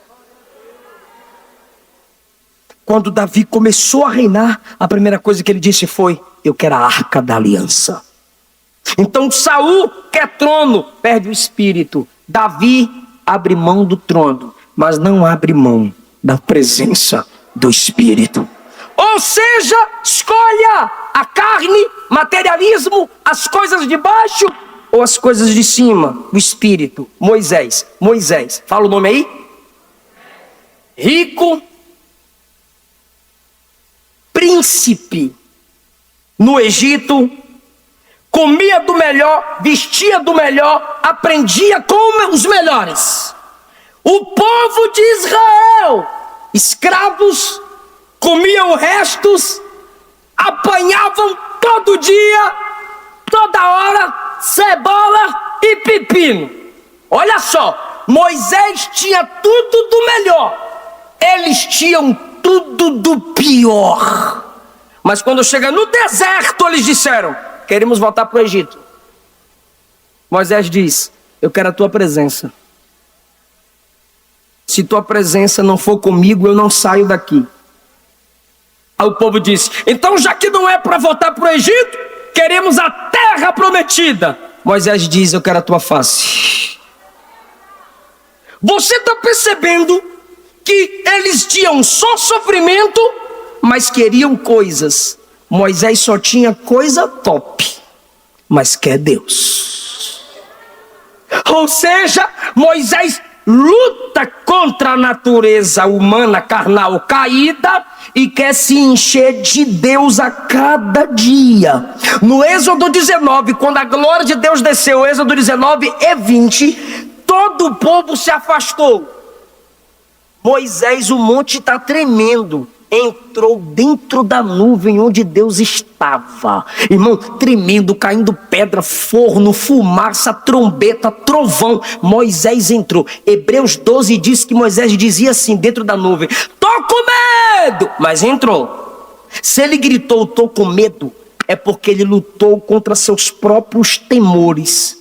Quando Davi começou a reinar, a primeira coisa que ele disse foi: eu quero a arca da aliança. Então Saul quer trono, perde o Espírito. Davi abre mão do trono, mas não abre mão da presença do Espírito. Ou seja, escolha a carne, materialismo, as coisas de baixo ou as coisas de cima, o Espírito. Moisés, fala o nome aí. Rico, príncipe no Egito, comia do melhor, vestia do melhor, aprendia com os melhores. O povo de Israel, escravos, comiam restos, apanhavam todo dia, toda hora, cebola e pepino. Olha só, Moisés tinha tudo do melhor, eles tinham tudo do pior. Mas quando chega no deserto, eles disseram: queremos voltar para o Egito. Moisés diz: eu quero a tua presença. Se tua presença não for comigo, eu não saio daqui. Aí o povo disse: então já que não é para voltar para o Egito, queremos a terra prometida. Moisés diz: eu quero a tua face. Você está percebendo que eles tinham só sofrimento, mas queriam coisas. Moisés só tinha coisa top, mas quer Deus. Ou seja, Moisés luta contra a natureza humana carnal caída e quer se encher de Deus a cada dia. No Êxodo 19, quando a glória de Deus desceu, Êxodo 19 e 20, todo o povo se afastou. Moisés, o monte está tremendo, entrou dentro da nuvem onde Deus estava. Irmão, tremendo, caindo pedra, forno, fumaça, trombeta, trovão. Moisés entrou. Hebreus 12 diz que Moisés dizia assim dentro da nuvem: tô com medo, mas entrou. Se ele gritou tô com medo, é porque ele lutou contra seus próprios temores,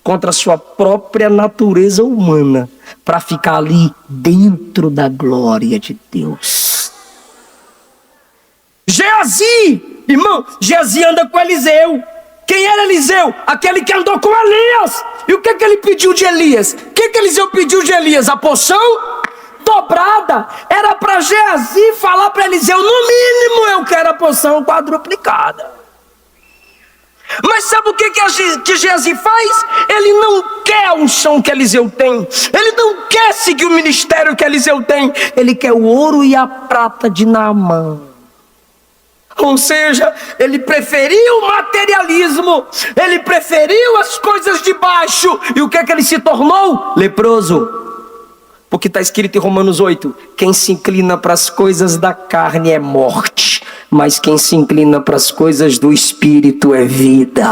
contra a sua própria natureza humana, para ficar ali dentro da glória de Deus. Geazi, irmão, Geazi anda com Eliseu. Quem era Eliseu? Aquele que andou com Elias. E o que ele pediu de Elias? O que Eliseu pediu de Elias? A porção dobrada. Era para Geazi falar para Eliseu: no mínimo eu quero a porção quadruplicada. Mas sabe o que Geazi faz? Ele não quer a unção que Eliseu tem. Ele não quer seguir o ministério que Eliseu tem. Ele quer o ouro e a prata de Naamã. Ou seja, ele preferiu o materialismo. Ele preferiu as coisas de baixo. E o que ele se tornou? Leproso. Porque está escrito em Romanos 8: quem se inclina para as coisas da carne é morte, mas quem se inclina para as coisas do Espírito é vida.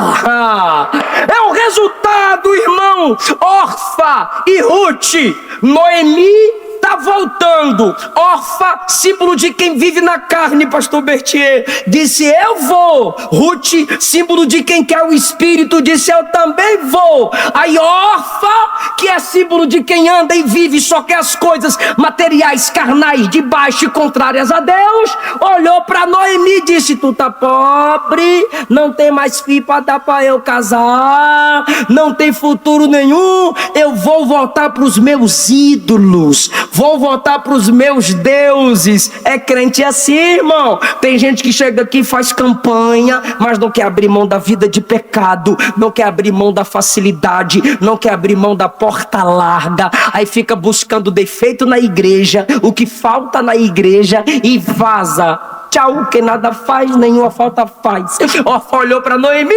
É o resultado, irmão. Orfa e Ruth. Noemi está voltando. Orfa, símbolo de quem vive na carne, pastor Bertier, disse: eu vou. Ruth, símbolo de quem quer o Espírito, disse: eu também vou. Aí Orfa, que é símbolo de quem anda e vive, só quer as coisas materiais, carnais, de baixo e contrárias a Deus, olhou para Noemi e disse: tu tá pobre, não tem mais filho para dar para eu casar, não tem futuro nenhum, eu vou voltar para os meus ídolos, vou voltar para os meus deuses. É crente assim, irmão. Tem gente que chega aqui e faz campanha, mas não quer abrir mão da vida de pecado, não quer abrir mão da facilidade, não quer abrir mão da porta larga. Aí fica buscando defeito na igreja, o que falta na igreja, e vaza. Tchau, que nada faz, nenhuma falta faz. Orfa olhou para Noemi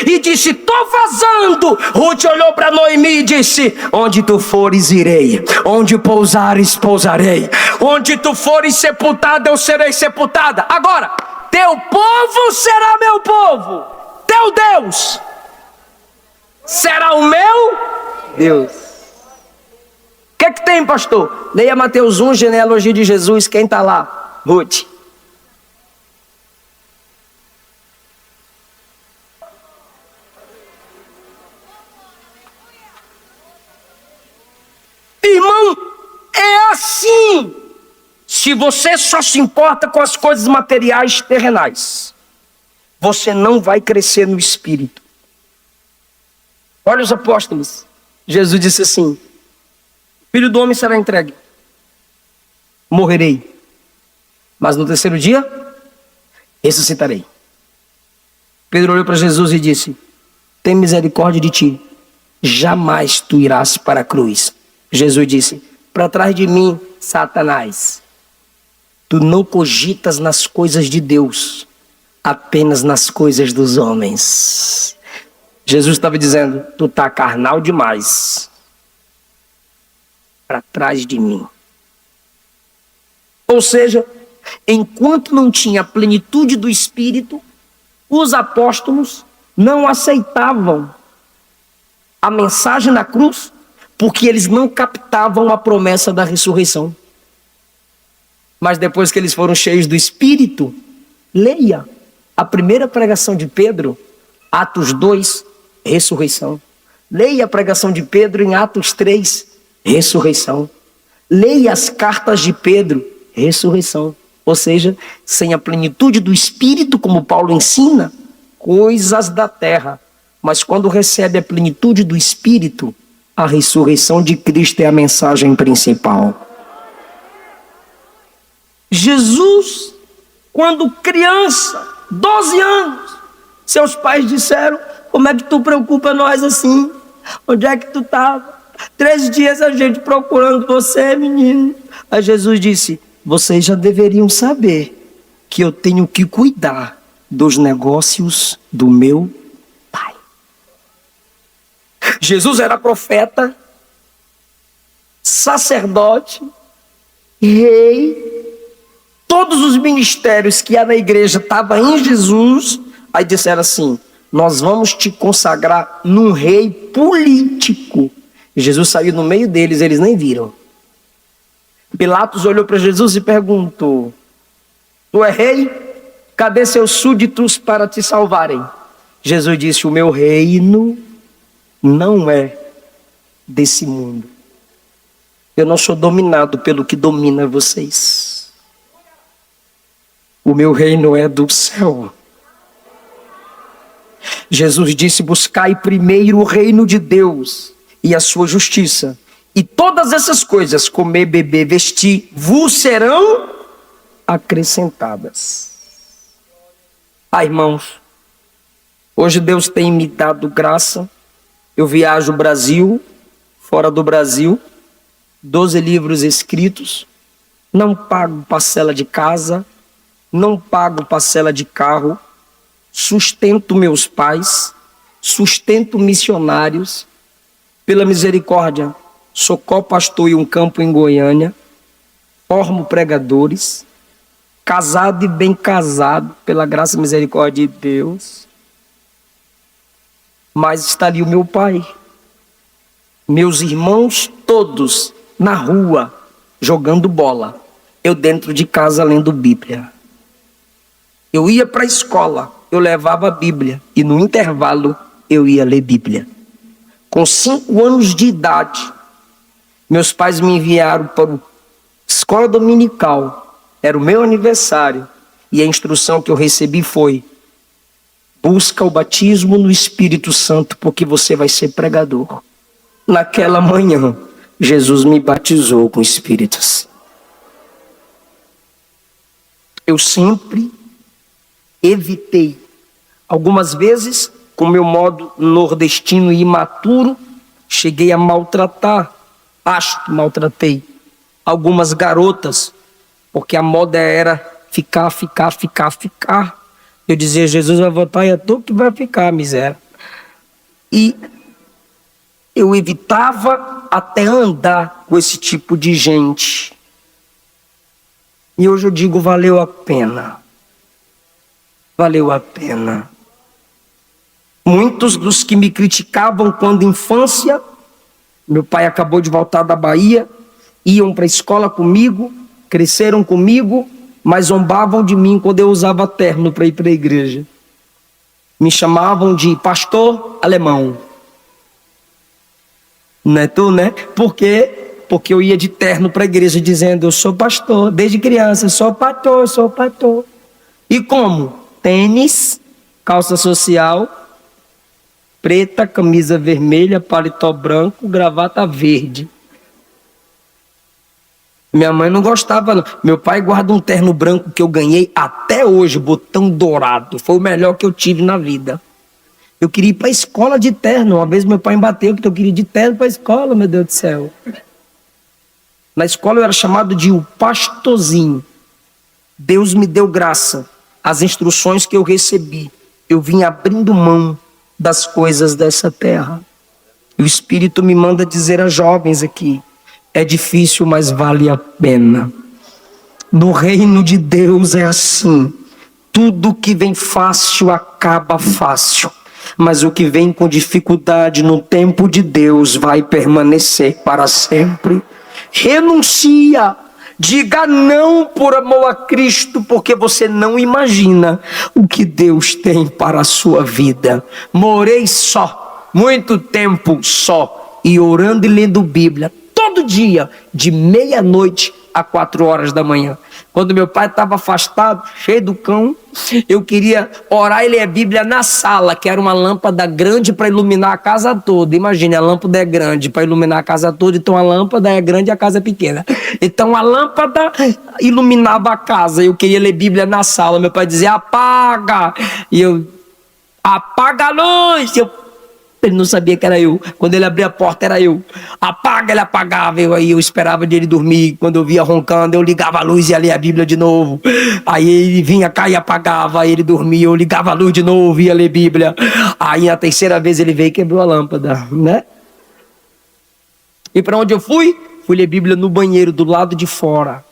e disse: tô vazando. Ruth olhou para Noemi e disse: onde tu fores irei, onde pousares pousarei, onde tu fores sepultada eu serei sepultada. Agora, teu povo será meu povo, teu Deus será o meu Deus. O que tem, pastor? Leia Mateus 1, genealogia de Jesus. Quem está lá? Ruth. Irmão, é assim. Se você só se importa com as coisas materiais terrenais, você não vai crescer no Espírito. Olha os apóstolos. Jesus disse assim: o Filho do Homem será entregue morrerei, mas no terceiro dia ressuscitarei. Pedro olhou para Jesus e disse: tem misericórdia de ti, jamais tu irás para a cruz. Jesus disse: para trás de mim, Satanás, tu não cogitas nas coisas de Deus, apenas nas coisas dos homens. Jesus estava dizendo: tu está carnal demais, para trás de mim. Ou seja, enquanto não tinha a plenitude do Espírito, os apóstolos não aceitavam a mensagem da cruz, porque eles não captavam a promessa da ressurreição. Mas depois que eles foram cheios do Espírito, leia a primeira pregação de Pedro, Atos 2, ressurreição. Leia a pregação de Pedro em Atos 3, ressurreição. Leia as cartas de Pedro, ressurreição. Ou seja, sem a plenitude do Espírito, como Paulo ensina, coisas da terra. Mas quando recebe a plenitude do Espírito, a ressurreição de Cristo é a mensagem principal. Jesus, quando criança, 12 anos, seus pais disseram: como é que tu preocupa nós assim? Onde é que tu estava? 3 dias a gente procurando você, menino. Aí Jesus disse: vocês já deveriam saber que eu tenho que cuidar dos negócios do meu Pai. Jesus era profeta, sacerdote, rei. Todos os ministérios que há na igreja estavam em Jesus. Aí disseram assim: nós vamos te consagrar num rei político. E Jesus saiu no meio deles, eles nem viram. Pilatos olhou para Jesus e perguntou: tu é rei? Cadê seus súditos para te salvarem? Jesus disse: o meu reino não é desse mundo. Eu não sou dominado pelo que domina vocês. O meu reino é do céu. Jesus disse: buscai primeiro o reino de Deus e a sua justiça, e todas essas coisas, comer, beber, vestir, vos serão acrescentadas. Irmãos, hoje Deus tem me dado graça. Eu viajo o Brasil, fora do Brasil, 12 livros escritos, não pago parcela de casa, não pago parcela de carro, sustento meus pais, sustento missionários. Pela misericórdia, sou co-pastor em um campo em Goiânia, formo pregadores, casado e bem casado, pela graça e misericórdia de Deus. Mas está ali o meu pai, meus irmãos todos na rua, jogando bola, eu dentro de casa lendo Bíblia. Eu ia para a escola, eu levava a Bíblia, e no intervalo eu ia ler Bíblia. Com 5 anos de idade, meus pais me enviaram para a escola dominical. Era o meu aniversário, e a instrução que eu recebi foi: busca o batismo no Espírito Santo, porque você vai ser pregador. Naquela manhã, Jesus me batizou com o Espírito Santo. Eu sempre evitei, algumas vezes, com meu modo nordestino e imaturo, cheguei a maltratar, acho que maltratei, algumas garotas, porque a moda era ficar. Eu dizia: Jesus vai voltar e é tu que vai ficar, miséria. E eu evitava até andar com esse tipo de gente. E hoje eu digo: valeu a pena. Valeu a pena. Muitos dos que me criticavam quando infância, meu pai acabou de voltar da Bahia, iam para a escola comigo, cresceram comigo, mas zombavam de mim quando eu usava terno para ir para a igreja. Me chamavam de pastor alemão. Não é tu, né? Por quê? Porque eu ia de terno para a igreja dizendo: eu sou pastor, desde criança, eu sou pastor. E como? Tênis, calça social preta, camisa vermelha, paletó branco, gravata verde. Minha mãe não gostava, não. Meu pai guarda um terno branco que eu ganhei até hoje, botão dourado. Foi o melhor que eu tive na vida. Eu queria ir para a escola de terno. Uma vez meu pai me bateu que eu queria ir de terno para a escola, meu Deus do céu. Na escola eu era chamado de o pastorzinho. Deus me deu graça. As instruções que eu recebi, eu vim abrindo mão das coisas dessa terra. O Espírito me manda dizer a jovens aqui: é difícil, mas vale a pena. No reino de Deus é assim. Tudo que vem fácil acaba fácil. Mas o que vem com dificuldade no tempo de Deus vai permanecer para sempre. Renuncia. Diga não por amor a Cristo, porque você não imagina o que Deus tem para a sua vida. Morei só, muito tempo só, e orando e lendo Bíblia todo dia, de meia-noite a 4 horas da manhã. Quando meu pai estava afastado, cheio do cão, eu queria orar e ler a Bíblia na sala, que era uma lâmpada grande para iluminar a casa toda. Imagine, a lâmpada é grande para iluminar a casa toda, então a lâmpada é grande e a casa é pequena. Então a lâmpada iluminava a casa, eu queria ler Bíblia na sala. Meu pai dizia: apaga! E eu: apaga a luz! Ele não sabia que era eu. Quando ele abria a porta, era eu. Apaga, ele apagava. Eu esperava de ele dormir. Quando eu via roncando, eu ligava a luz e ia ler a Bíblia de novo. Aí ele vinha cá e apagava. Aí ele dormia, eu ligava a luz de novo e ia ler Bíblia. Aí a terceira vez ele veio e quebrou a lâmpada, né? E para onde eu fui? Fui ler Bíblia no banheiro, do lado de fora.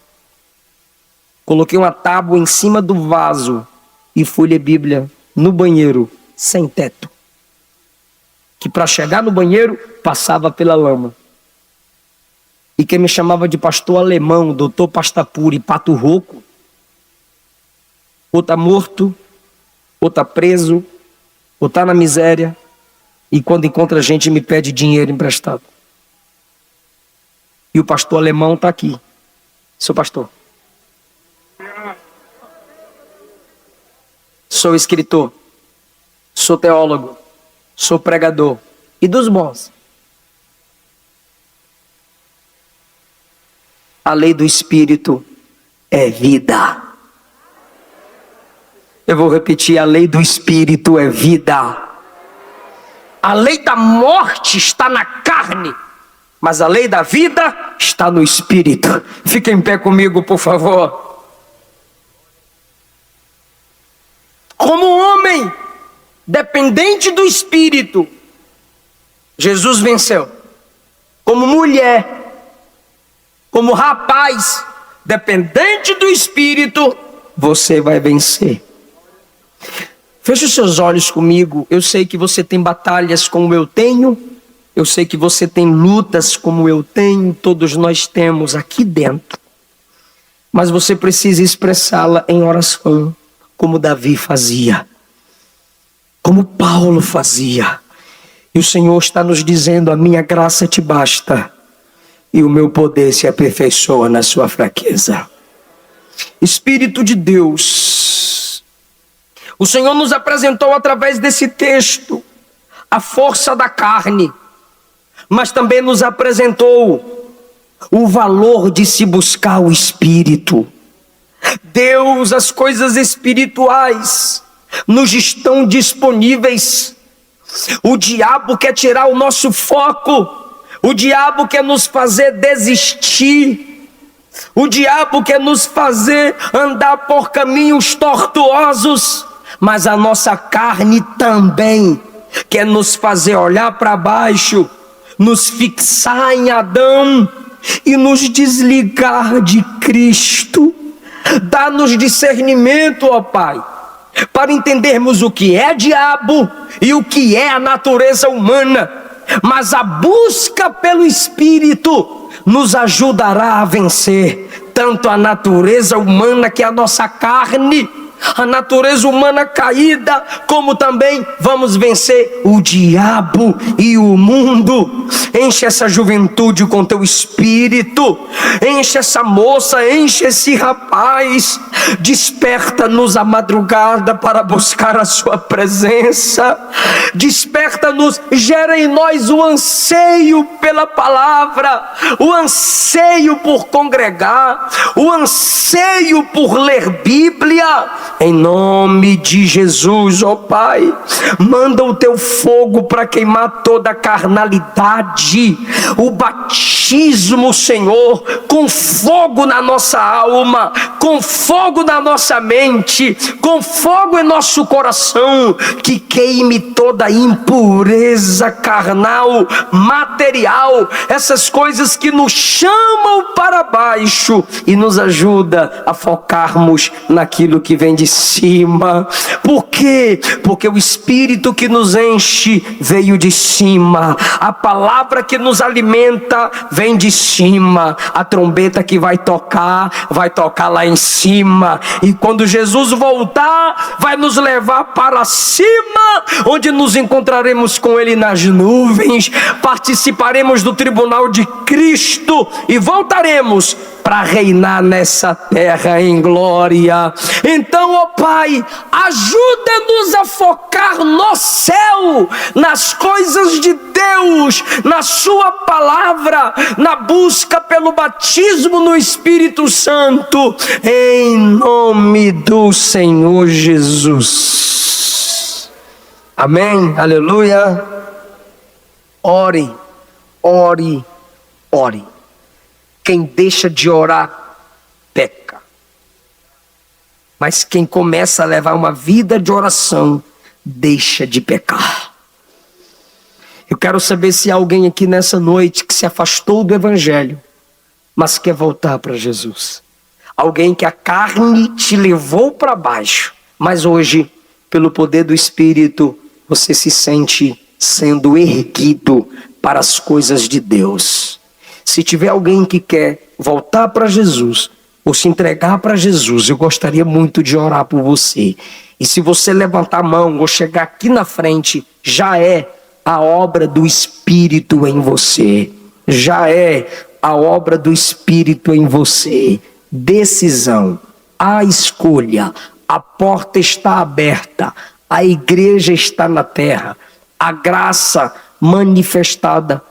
Coloquei uma tábua em cima do vaso e fui ler Bíblia no banheiro, sem teto. Que para chegar no banheiro, passava pela lama. E quem me chamava de pastor alemão, doutor Pastapuri, pato rouco, ou tá morto, ou tá preso, ou tá na miséria, e quando encontra gente me pede dinheiro emprestado. E o pastor alemão tá aqui. Sou pastor. Sou escritor. Sou teólogo. Sou pregador. E dos bons. A lei do Espírito é vida. Eu vou repetir: a lei do Espírito é vida. A lei da morte está na carne, mas a lei da vida está no Espírito. Fique em pé comigo, por favor. Como homem dependente do Espírito, Jesus venceu. Como mulher, como rapaz dependente do Espírito, você vai vencer. Feche os seus olhos comigo. Eu sei que você tem batalhas como eu tenho. Eu sei que você tem lutas como eu tenho. Todos nós temos aqui dentro. Mas você precisa expressá-la em oração, como Davi fazia, como Paulo fazia. E o Senhor está nos dizendo: a minha graça te basta, e o meu poder se aperfeiçoa na sua fraqueza. Espírito de Deus, o Senhor nos apresentou através desse texto a força da carne, mas também nos apresentou o valor de se buscar o Espírito. Deus, as coisas espirituais nos estão disponíveis. O diabo quer tirar o nosso foco. O diabo quer nos fazer desistir. O diabo quer nos fazer andar por caminhos tortuosos. Mas a nossa carne também quer nos fazer olhar para baixo, nos fixar em Adão e nos desligar de Cristo. Dá-nos discernimento, ó Pai, para entendermos o que é diabo e o que é a natureza humana. Mas a busca pelo Espírito nos ajudará a vencer tanto a natureza humana, que é a nossa carne, a natureza humana caída, como também vamos vencer o diabo e o mundo. Enche essa juventude com teu espírito, enche essa moça, enche esse rapaz, desperta-nos à madrugada para buscar a sua presença, desperta-nos, gera em nós o anseio pela palavra, o anseio por congregar, o anseio por ler Bíblia, em nome de Jesus, ó Pai. Manda o teu fogo para queimar toda a carnalidade, o batismo, Senhor, com fogo na nossa alma, com fogo na nossa mente, com fogo em nosso coração, que queime toda a impureza carnal, material, essas coisas que nos chamam para baixo e nos ajuda a focarmos naquilo que vem de cima. Por quê? Porque o Espírito que nos enche veio de cima, a palavra que nos alimenta vem de cima, a trombeta que vai tocar lá em cima, e quando Jesus voltar, vai nos levar para cima, onde nos encontraremos com Ele nas nuvens, participaremos do tribunal de Cristo e voltaremos para reinar nessa terra em glória. Então, ó Pai, ajuda-nos a focar no céu, nas coisas de Deus, na sua palavra, na busca pelo batismo no Espírito Santo, em nome do Senhor Jesus. Amém, aleluia. Ore, ore, ore. Quem deixa de orar, peca. Mas quem começa a levar uma vida de oração, deixa de pecar. Eu quero saber se há alguém aqui nessa noite que se afastou do Evangelho, mas quer voltar para Jesus. Alguém que a carne te levou para baixo, mas hoje, pelo poder do Espírito, você se sente sendo erguido para as coisas de Deus. Se tiver alguém que quer voltar para Jesus, ou se entregar para Jesus, eu gostaria muito de orar por você. E se você levantar a mão ou chegar aqui na frente, já é a obra do Espírito em você. Já é a obra do Espírito em você. Decisão, a escolha, a porta está aberta, a igreja está na terra, a graça manifestada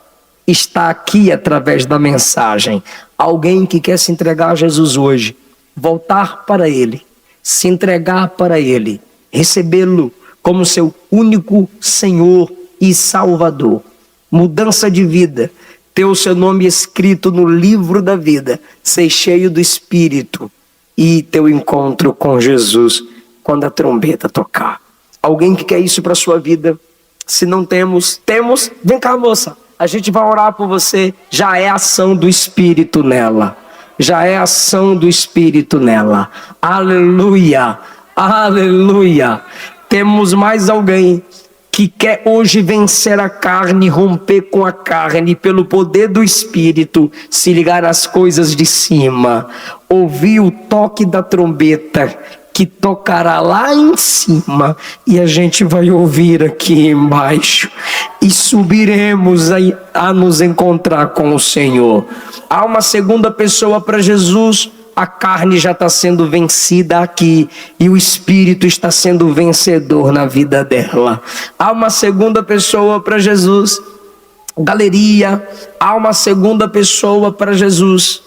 está aqui através da mensagem. Alguém que quer se entregar a Jesus hoje, voltar para Ele, se entregar para Ele, recebê-lo como seu único Senhor e Salvador, mudança de vida, ter o seu nome escrito no livro da vida, ser cheio do Espírito e ter o encontro com Jesus quando a trombeta tocar. Alguém que quer isso para a sua vida? Se não temos, vem cá, moça, a gente vai orar por você. Já é ação do Espírito nela, já é ação do Espírito nela. Aleluia, aleluia. Temos mais alguém que quer hoje vencer a carne, romper com a carne, pelo poder do Espírito, se ligar às coisas de cima, ouvir o toque da trombeta, que tocará lá em cima, e a gente vai ouvir aqui embaixo, e subiremos a nos encontrar com o Senhor. Há uma segunda pessoa para Jesus. A carne já está sendo vencida aqui, e o Espírito está sendo vencedor na vida dela. Há uma segunda pessoa para Jesus. Galeria, há uma segunda pessoa para Jesus.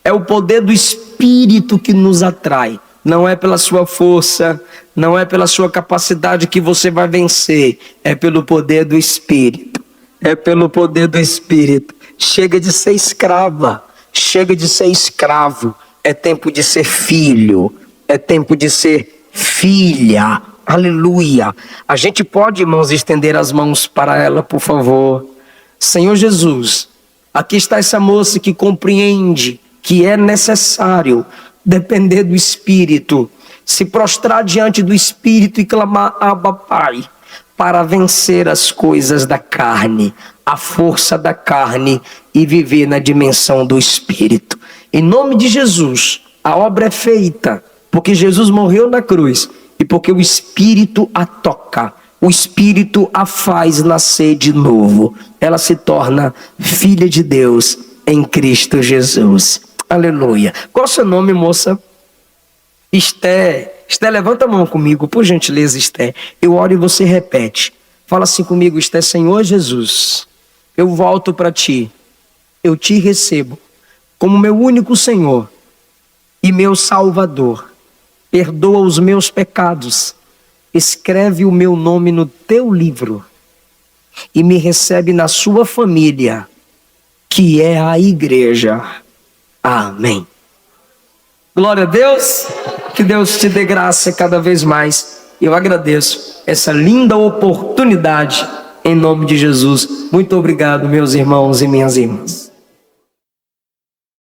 É o poder do Espírito que nos atrai. Não é pela sua força, não é pela sua capacidade que você vai vencer. É pelo poder do Espírito. É pelo poder do Espírito. Chega de ser escrava. Chega de ser escravo. É tempo de ser filho. É tempo de ser filha. Aleluia. A gente pode, irmãos, estender as mãos para ela, por favor. Senhor Jesus, aqui está essa moça que compreende que é necessário depender do Espírito, se prostrar diante do Espírito e clamar: Abba, Pai, para vencer as coisas da carne, a força da carne, e viver na dimensão do Espírito. Em nome de Jesus, a obra é feita, porque Jesus morreu na cruz e porque o Espírito a toca, o Espírito a faz nascer de novo. Ela se torna filha de Deus em Cristo Jesus. Aleluia. Qual é o seu nome, moça? Esté. Esté, levanta a mão comigo, por gentileza, Esté. Eu oro e você repete. Fala assim comigo, Esté: Senhor Jesus, eu volto para ti. Eu te recebo como meu único Senhor e meu Salvador. Perdoa os meus pecados. Escreve o meu nome no teu livro e me recebe na sua família, que é a igreja. Amém. Glória a Deus. Que Deus te dê graça cada vez mais. Eu agradeço essa linda oportunidade em nome de Jesus. Muito obrigado, meus irmãos e minhas irmãs.